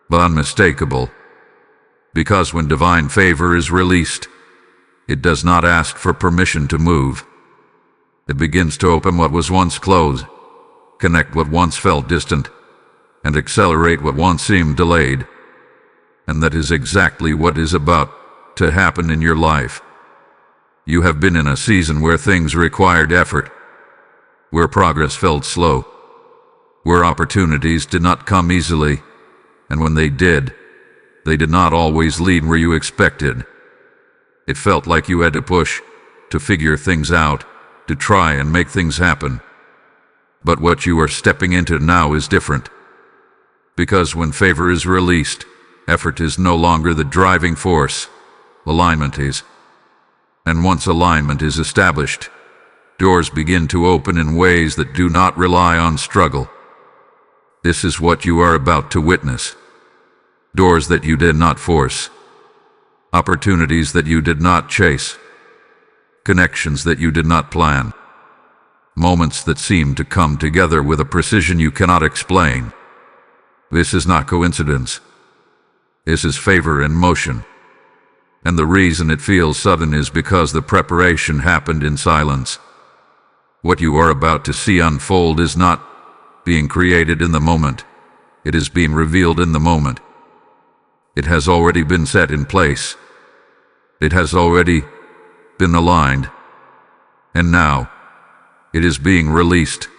but unmistakable. Because when divine favor is released, it does not ask for permission to move. It begins to open what was once closed, connect what once felt distant, and accelerate what once seemed delayed. And that is exactly what is about to happen in your life. You have been in a season where things required effort, where progress felt slow, where opportunities did not come easily, and when they did not always lead where you expected. It felt like you had to push, to figure things out, to try and make things happen. But what you are stepping into now is different. Because when favor is released, effort is no longer the driving force. Alignment is. And once alignment is established, doors begin to open in ways that do not rely on struggle. This is what you are about to witness. Doors that you did not force. Opportunities that you did not chase. Connections that you did not plan. Moments that seem to come together with a precision you cannot explain. This is not coincidence. This is favor in motion. And the reason it feels sudden is because the preparation happened in silence. What you are about to see unfold is not being created in the moment. It is being revealed in the moment. It has already been set in place. It has already been aligned. And now, it is being released.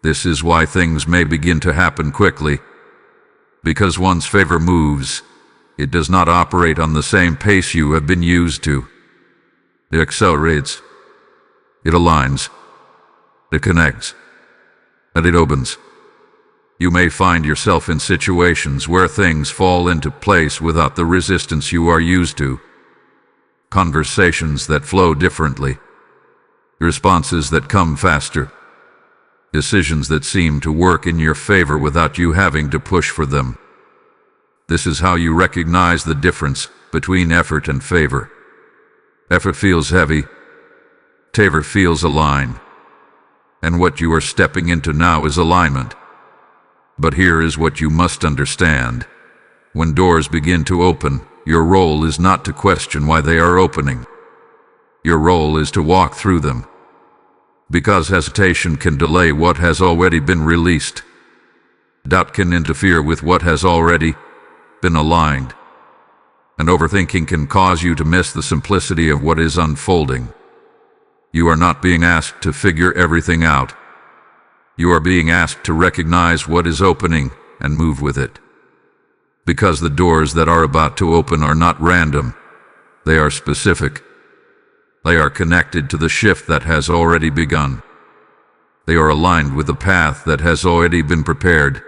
This is why things may begin to happen quickly. Because once favor moves, it does not operate on the same pace you have been used to. It accelerates. It aligns. It connects. And it opens. You may find yourself in situations where things fall into place without the resistance you are used to. Conversations that flow differently. Responses that come faster. Decisions that seem to work in your favor without you having to push for them. This is how you recognize the difference between effort and favor. Effort feels heavy. Favor feels aligned. And what you are stepping into now is alignment. But here is what you must understand. When doors begin to open, your role is not to question why they are opening. Your role is to walk through them. Because hesitation can delay what has already been released. Doubt can interfere with what has already been aligned. And overthinking can cause you to miss the simplicity of what is unfolding. You are not being asked to figure everything out. You are being asked to recognize what is opening and move with it. Because the doors that are about to open are not random. They are specific. They are connected to the shift that has already begun. They are aligned with the path that has already been prepared,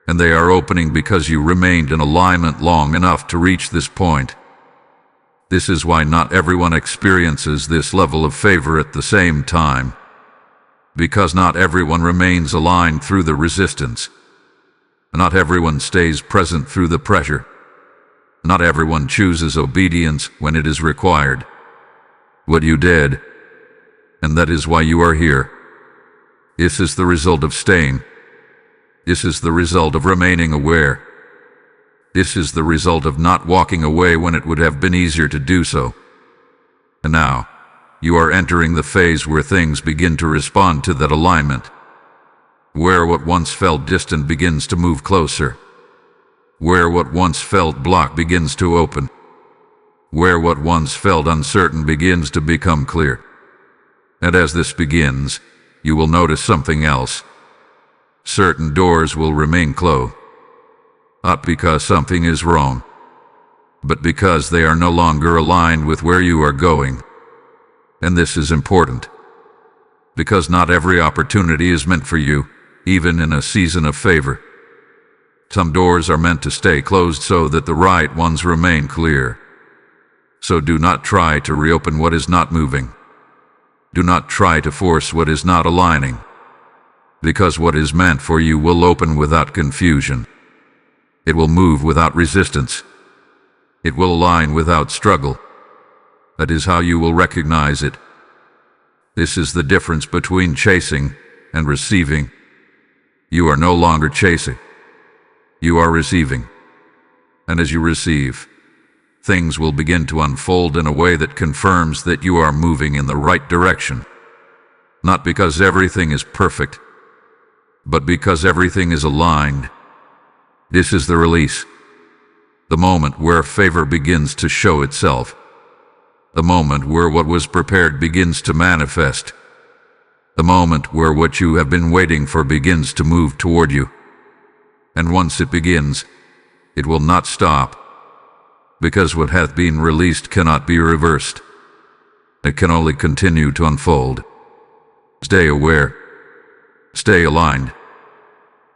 and they are opening because you remained in alignment long enough to reach this point. This is why not everyone experiences this level of favor at the same time, because not everyone remains aligned through the resistance. Not everyone stays present through the pressure. Not everyone chooses obedience when it is required. What you did, and that is why you are here. This is the result of staying. This is the result of remaining aware. This is the result of not walking away when it would have been easier to do so. And now, you are entering the phase where things begin to respond to that alignment, where what once felt distant begins to move closer, where what once felt blocked begins to open, where what once felt uncertain begins to become clear. And as this begins, you will notice something else. Certain doors will remain closed, not because something is wrong, but because they are no longer aligned with where you are going. And this is important, because not every opportunity is meant for you, even in a season of favor. Some doors are meant to stay closed so that the right ones remain clear. So do not try to reopen what is not moving. Do not try to force what is not aligning, because what is meant for you will open without confusion. It will move without resistance. It will align without struggle. That is how you will recognize it. This is the difference between chasing and receiving. You are no longer chasing. You are receiving. And as you receive, things will begin to unfold in a way that confirms that you are moving in the right direction. Not because everything is perfect, but because everything is aligned. This is the release. The moment where favor begins to show itself. The moment where what was prepared begins to manifest. The moment where what you have been waiting for begins to move toward you. And once it begins, it will not stop, because what hath been released cannot be reversed. It can only continue to unfold. Stay aware. Stay aligned.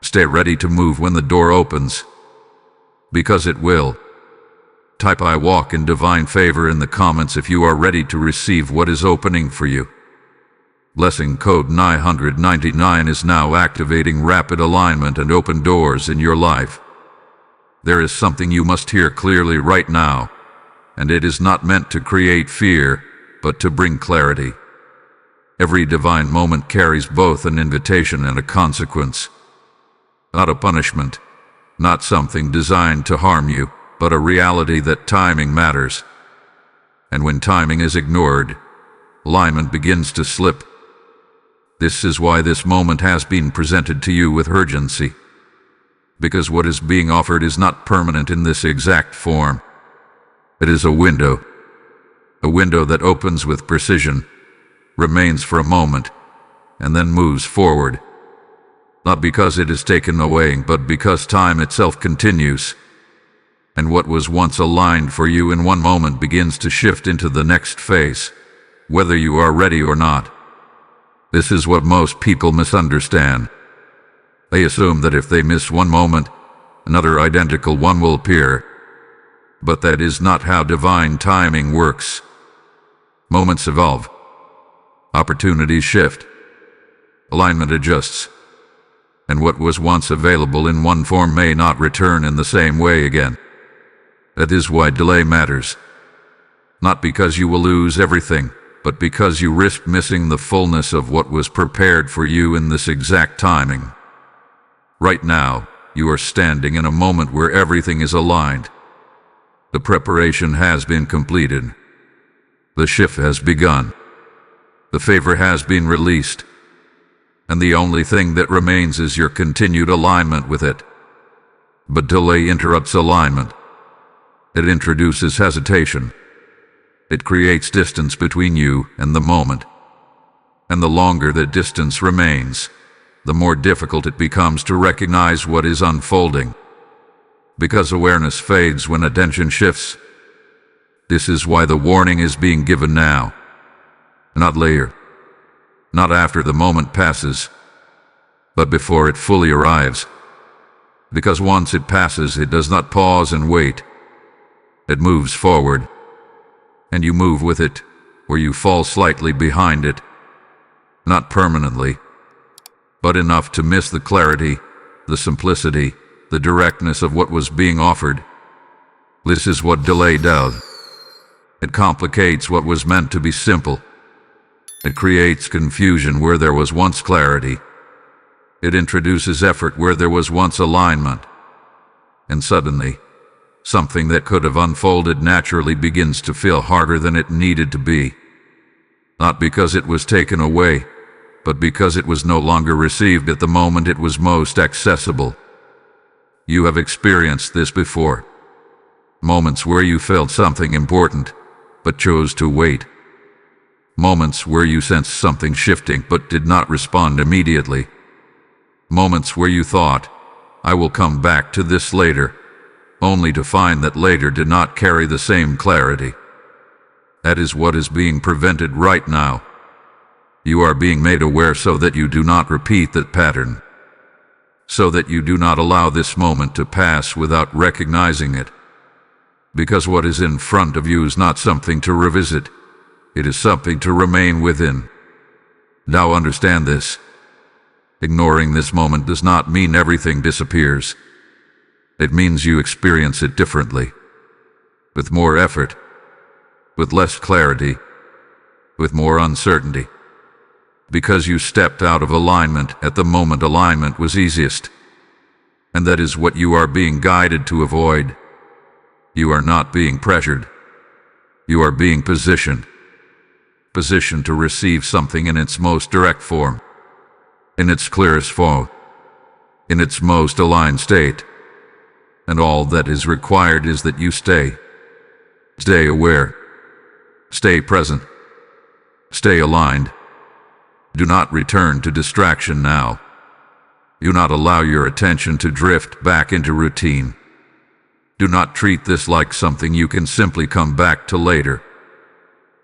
Stay ready to move when the door opens, because it will. Type "I walk in divine favor" in the comments if you are ready to receive what is opening for you. Blessing code 999 is now activating rapid alignment and open doors in your life. There is something you must hear clearly right now, and it is not meant to create fear, but to bring clarity. Every divine moment carries both an invitation and a consequence. Not a punishment, not something designed to harm you, but a reality that timing matters. And when timing is ignored, alignment begins to slip. This is why this moment has been presented to you with urgency, because what is being offered is not permanent in this exact form. It is a window that opens with precision, remains for a moment, and then moves forward. Not because it is taken away, but because time itself continues. And what was once aligned for you in one moment begins to shift into the next phase, whether you are ready or not. This is what most people misunderstand. They assume that if they miss one moment, another identical one will appear. But that is not how divine timing works. Moments evolve. Opportunities shift. Alignment adjusts. And what was once available in one form may not return in the same way again. That is why delay matters. Not because you will lose everything, but because you risk missing the fullness of what was prepared for you in this exact timing. Right now, you are standing in a moment where everything is aligned. The preparation has been completed. The shift has begun. The favor has been released. And the only thing that remains is your continued alignment with it. But delay interrupts alignment. It introduces hesitation. It creates distance between you and the moment. And the longer that distance remains, the more difficult it becomes to recognize what is unfolding. Because awareness fades when attention shifts. This is why the warning is being given now, not later, not after the moment passes, but before it fully arrives. Because once it passes, it does not pause and wait. It moves forward, and you move with it, or you fall slightly behind it. Not permanently, but enough to miss the clarity, the simplicity, the directness of what was being offered. This is what delay does. It complicates what was meant to be simple. It creates confusion where there was once clarity. It introduces effort where there was once alignment. And suddenly, something that could have unfolded naturally begins to feel harder than it needed to be. Not because it was taken away, but because it was no longer received at the moment it was most accessible. You have experienced this before. Moments where you felt something important, but chose to wait. Moments where you sensed something shifting, but did not respond immediately. Moments where you thought, I will come back to this later, only to find that later did not carry the same clarity. That is what is being prevented right now. You are being made aware so that you do not repeat that pattern, so that you do not allow this moment to pass without recognizing it. Because what is in front of you is not something to revisit, it is something to remain within. Now understand this. Ignoring this moment does not mean everything disappears. It means you experience it differently, with more effort, with less clarity, with more uncertainty. Because you stepped out of alignment at the moment alignment was easiest. And that is what you are being guided to avoid. You are not being pressured. You are being positioned. Positioned to receive something in its most direct form, in its clearest form, in its most aligned state. And all that is required is that you stay. Stay aware. Stay present. Stay aligned. Do not return to distraction now. Do not allow your attention to drift back into routine. Do not treat this like something you can simply come back to later,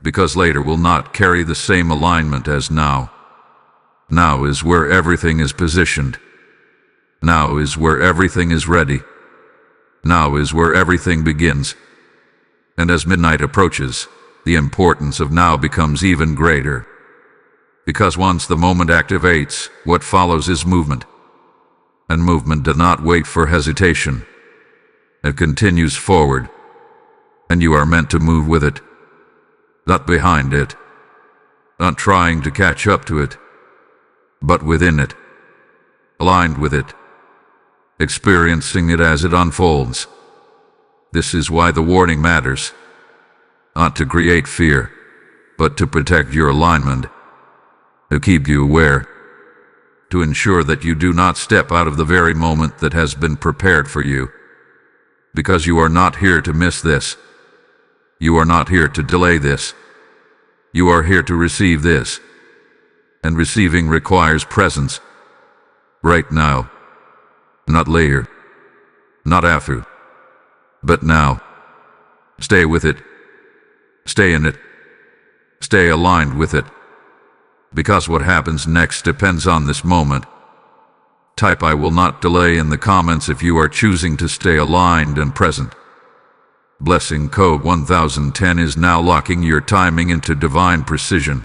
because later will not carry the same alignment as now. Now is where everything is positioned. Now is where everything is ready. Now is where everything begins. And as midnight approaches, the importance of now becomes even greater. Because once the moment activates, what follows is movement. And movement does not wait for hesitation. It continues forward. And you are meant to move with it. Not behind it. Not trying to catch up to it. But within it. Aligned with it. Experiencing it as it unfolds. This is why the warning matters. Not to create fear, but to protect your alignment. To keep you aware. To ensure that you do not step out of the very moment that has been prepared for you. Because you are not here to miss this. You are not here to delay this. You are here to receive this. And receiving requires presence. Right now. Not later. Not after. But now. Stay with it. Stay in it. Stay aligned with it. Because what happens next depends on this moment. Type I will not delay in the comments if you are choosing to stay aligned and present. Blessing code 1010 is now locking your timing into divine precision.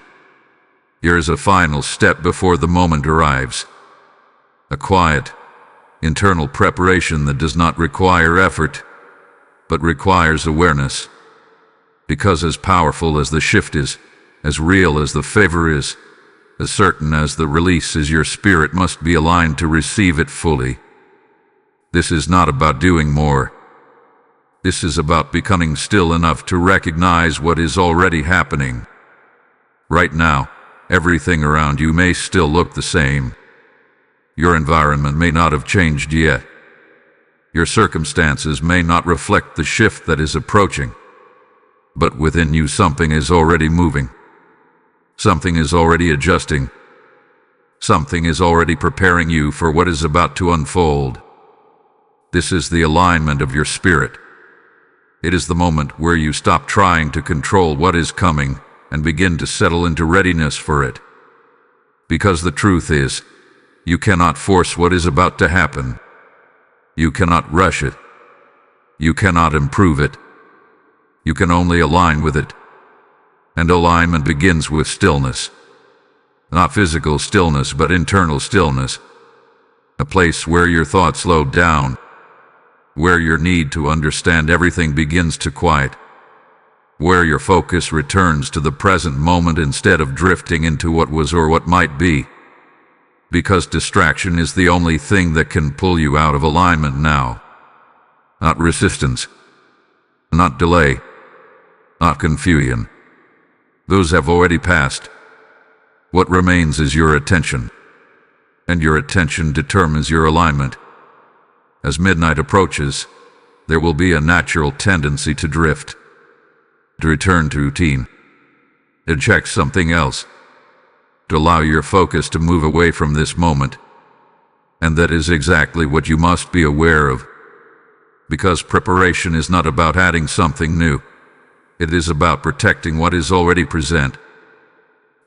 Here is a final step before the moment arrives. A quiet, internal preparation that does not require effort, but requires awareness. Because as powerful as the shift is, as real as the favor is, as certain as the release is, your spirit must be aligned to receive it fully. This is not about doing more. This is about becoming still enough to recognize what is already happening. Right now, everything around you may still look the same. Your environment may not have changed yet. Your circumstances may not reflect the shift that is approaching. But within you something is already moving. Something is already adjusting. Something is already preparing you for what is about to unfold. This is the alignment of your spirit. It is the moment where you stop trying to control what is coming and begin to settle into readiness for it. Because the truth is, you cannot force what is about to happen. You cannot rush it. You cannot improve it. You can only align with it. And alignment begins with stillness. Not physical stillness, but internal stillness. A place where your thoughts slow down, where your need to understand everything begins to quiet, where your focus returns to the present moment instead of drifting into what was or what might be. Because distraction is the only thing that can pull you out of alignment now. Not resistance, not delay, not confusion. Those have already passed. What remains is your attention, and your attention determines your alignment. As midnight approaches, there will be a natural tendency to drift, to return to routine, to check something else, to allow your focus to move away from this moment. And that is exactly what you must be aware of. Because preparation is not about adding something new. It is about protecting what is already present.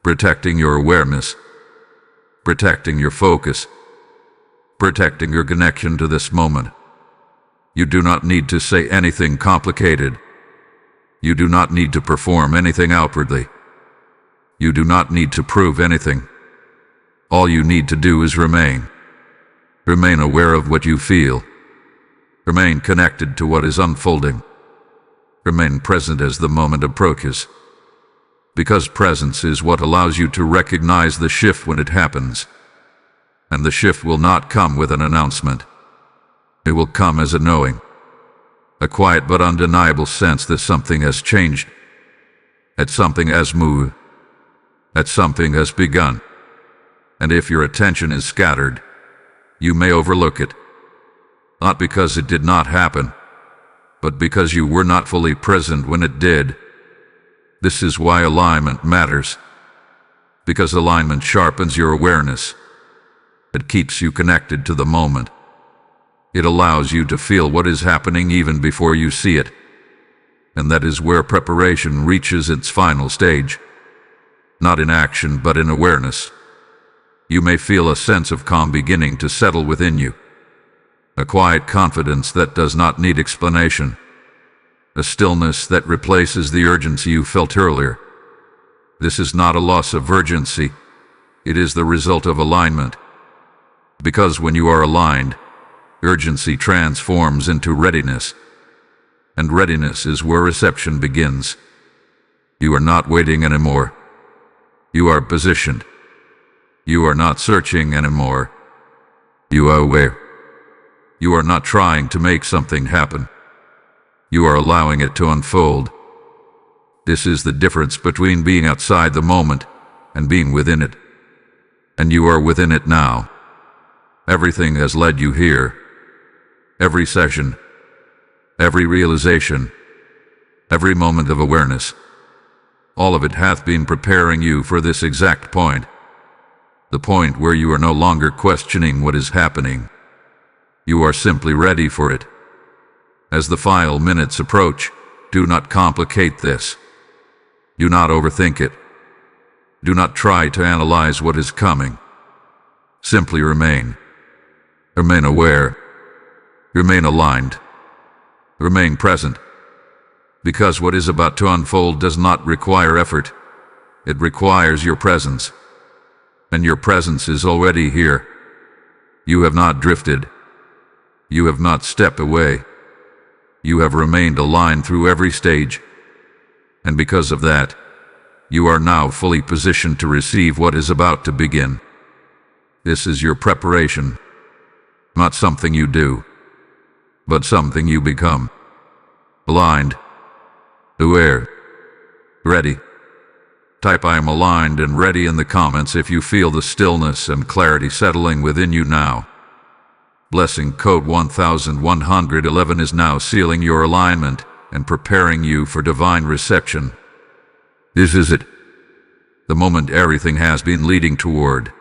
Protecting your awareness. Protecting your focus. Protecting your connection to this moment. You do not need to say anything complicated. You do not need to perform anything outwardly. You do not need to prove anything. All you need to do is remain. Remain aware of what you feel. Remain connected to what is unfolding. Remain present as the moment approaches. Because presence is what allows you to recognize the shift when it happens. And the shift will not come with an announcement. It will come as a knowing. A quiet but undeniable sense that something has changed. That something has moved. That something has begun. And if your attention is scattered, you may overlook it. Not because it did not happen, but because you were not fully present when it did. This is why alignment matters. Because alignment sharpens your awareness. It keeps you connected to the moment. It allows you to feel what is happening even before you see it. And that is where preparation reaches its final stage. Not in action, but in awareness. You may feel a sense of calm beginning to settle within you. A quiet confidence that does not need explanation. A stillness that replaces the urgency you felt earlier. This is not a loss of urgency. It is the result of alignment. Because when you are aligned, urgency transforms into readiness. And readiness is where reception begins. You are not waiting anymore. You are positioned. You are not searching anymore. You are aware. You are not trying to make something happen. You are allowing it to unfold. This is the difference between being outside the moment and being within it. And you are within it now. Everything has led you here. Every session, every realization, every moment of awareness. All of it hath been preparing you for this exact point. The point where you are no longer questioning what is happening. You are simply ready for it. As the final minutes approach, do not complicate this. Do not overthink it. Do not try to analyze what is coming. Simply remain. Remain aware. Remain aligned. Remain present. Because what is about to unfold does not require effort. It requires your presence. And your presence is already here. You have not drifted. You have not stepped away. You have remained aligned through every stage. And because of that, you are now fully positioned to receive what is about to begin. This is your preparation. Not something you do, but something you become. Aligned. Aware. Ready. Type "I am aligned and ready" in the comments if you feel the stillness and clarity settling within you now. Blessing code 1111 is now sealing your alignment and preparing you for divine reception. This is it. The moment everything has been leading toward.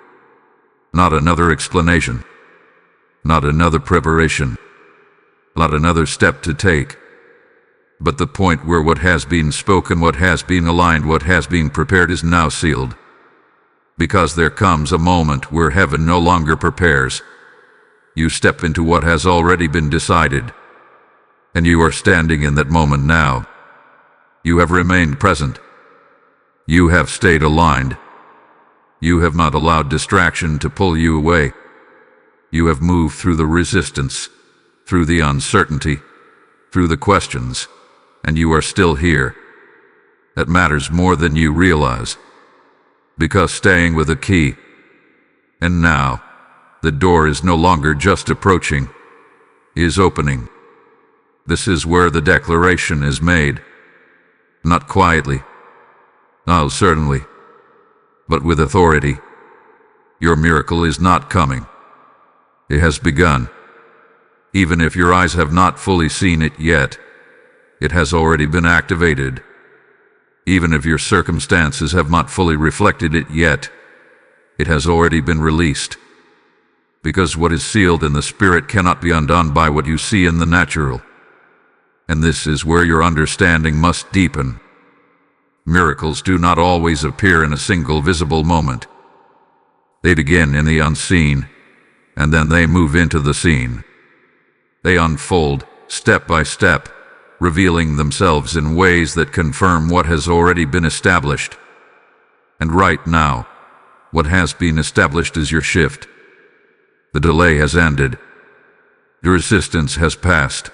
Not another explanation. Not another preparation. Not another step to take. But the point where what has been spoken, what has been aligned, what has been prepared is now sealed. Because there comes a moment where heaven no longer prepares. You step into what has already been decided, and you are standing in that moment now. You have remained present. You have stayed aligned. You have not allowed distraction to pull you away. You have moved through the resistance, through the uncertainty, through the questions, and you are still here. That matters more than you realize, because staying with a key. And now, the door is no longer just approaching, is opening. This is where the declaration is made. Not quietly, oh certainly, but with authority. Your miracle is not coming. It has begun. Even if your eyes have not fully seen it yet, it has already been activated. Even if your circumstances have not fully reflected it yet, it has already been released. Because what is sealed in the spirit cannot be undone by what you see in the natural. And this is where your understanding must deepen. Miracles do not always appear in a single visible moment. They begin in the unseen, and then they move into the seen. They unfold, step by step, revealing themselves in ways that confirm what has already been established. And right now, what has been established is your shift. The delay has ended. The resistance has passed.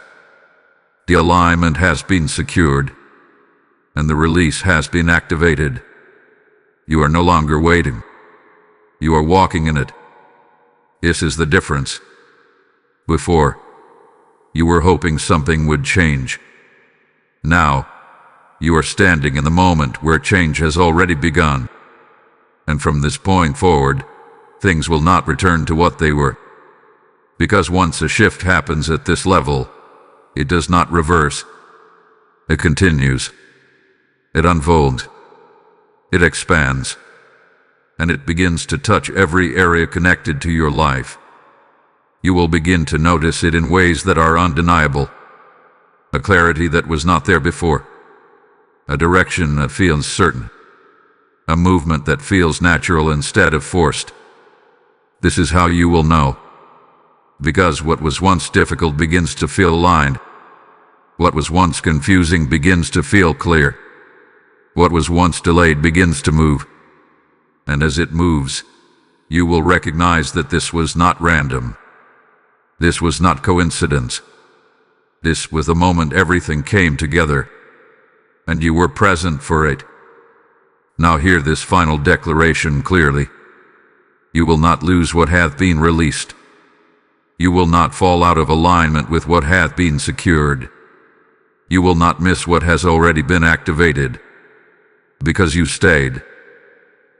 The alignment has been secured, and the release has been activated. You are no longer waiting. You are walking in it. This is the difference. Before, you were hoping something would change. Now, you are standing in the moment where change has already begun. And from this point forward, things will not return to what they were. Because once a shift happens at this level, it does not reverse. It continues. It unfolds. It expands. And it begins to touch every area connected to your life. You will begin to notice it in ways that are undeniable. A clarity that was not there before. A direction that feels certain. A movement that feels natural instead of forced. This is how you will know. Because what was once difficult begins to feel aligned. What was once confusing begins to feel clear. What was once delayed begins to move. And as it moves, you will recognize that this was not random. This was not coincidence. This was the moment everything came together, and you were present for it. Now hear this final declaration clearly. You will not lose what hath been released. You will not fall out of alignment with what hath been secured. You will not miss what has already been activated. Because you stayed.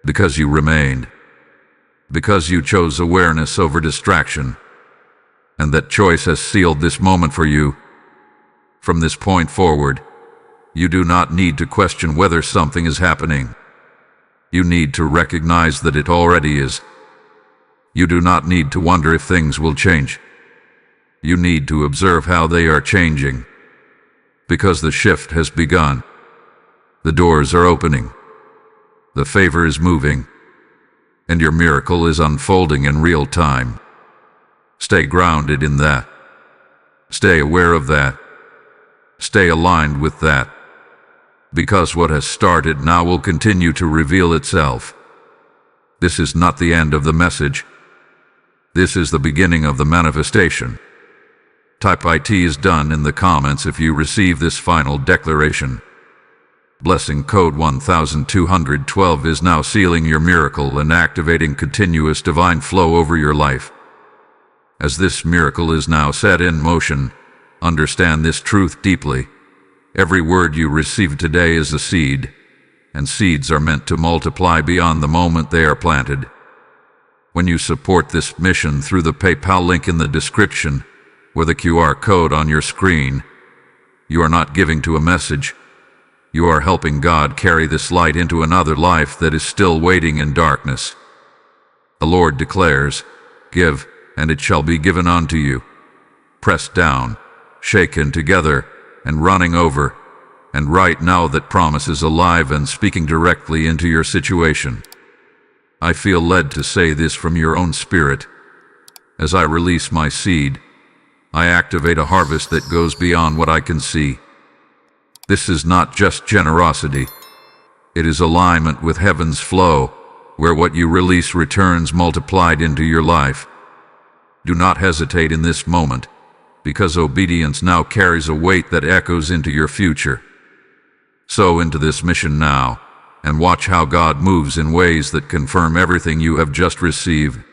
Because you remained. Because you chose awareness over distraction. And that choice has sealed this moment for you. From this point forward, you do not need to question whether something is happening. You need to recognize that it already is. You do not need to wonder if things will change. You need to observe how they are changing. Because the shift has begun. The doors are opening. The favor is moving. And your miracle is unfolding in real time. Stay grounded in that. Stay aware of that. Stay aligned with that. Because what has started now will continue to reveal itself. This is not the end of the message. This is the beginning of the manifestation. Type IT is done in the comments if you receive this final declaration. Blessing code 1212 is now sealing your miracle and activating continuous divine flow over your life. As this miracle is now set in motion, understand this truth deeply. Every word you receive today is a seed, and seeds are meant to multiply beyond the moment they are planted. When you support this mission through the PayPal link in the description, or the QR code on your screen, you are not giving to a message. You are helping God carry this light into another life that is still waiting in darkness. The Lord declares, "Give, and it shall be given unto you. Pressed down, shaken together, and running over." And right now that promise is alive and speaking directly into your situation. I feel led to say this from your own spirit. As I release my seed, I activate a harvest that goes beyond what I can see. This is not just generosity. It is alignment with heaven's flow, where what you release returns multiplied into your life. Do not hesitate in this moment, because obedience now carries a weight that echoes into your future. Sow into this mission now, and watch how God moves in ways that confirm everything you have just received.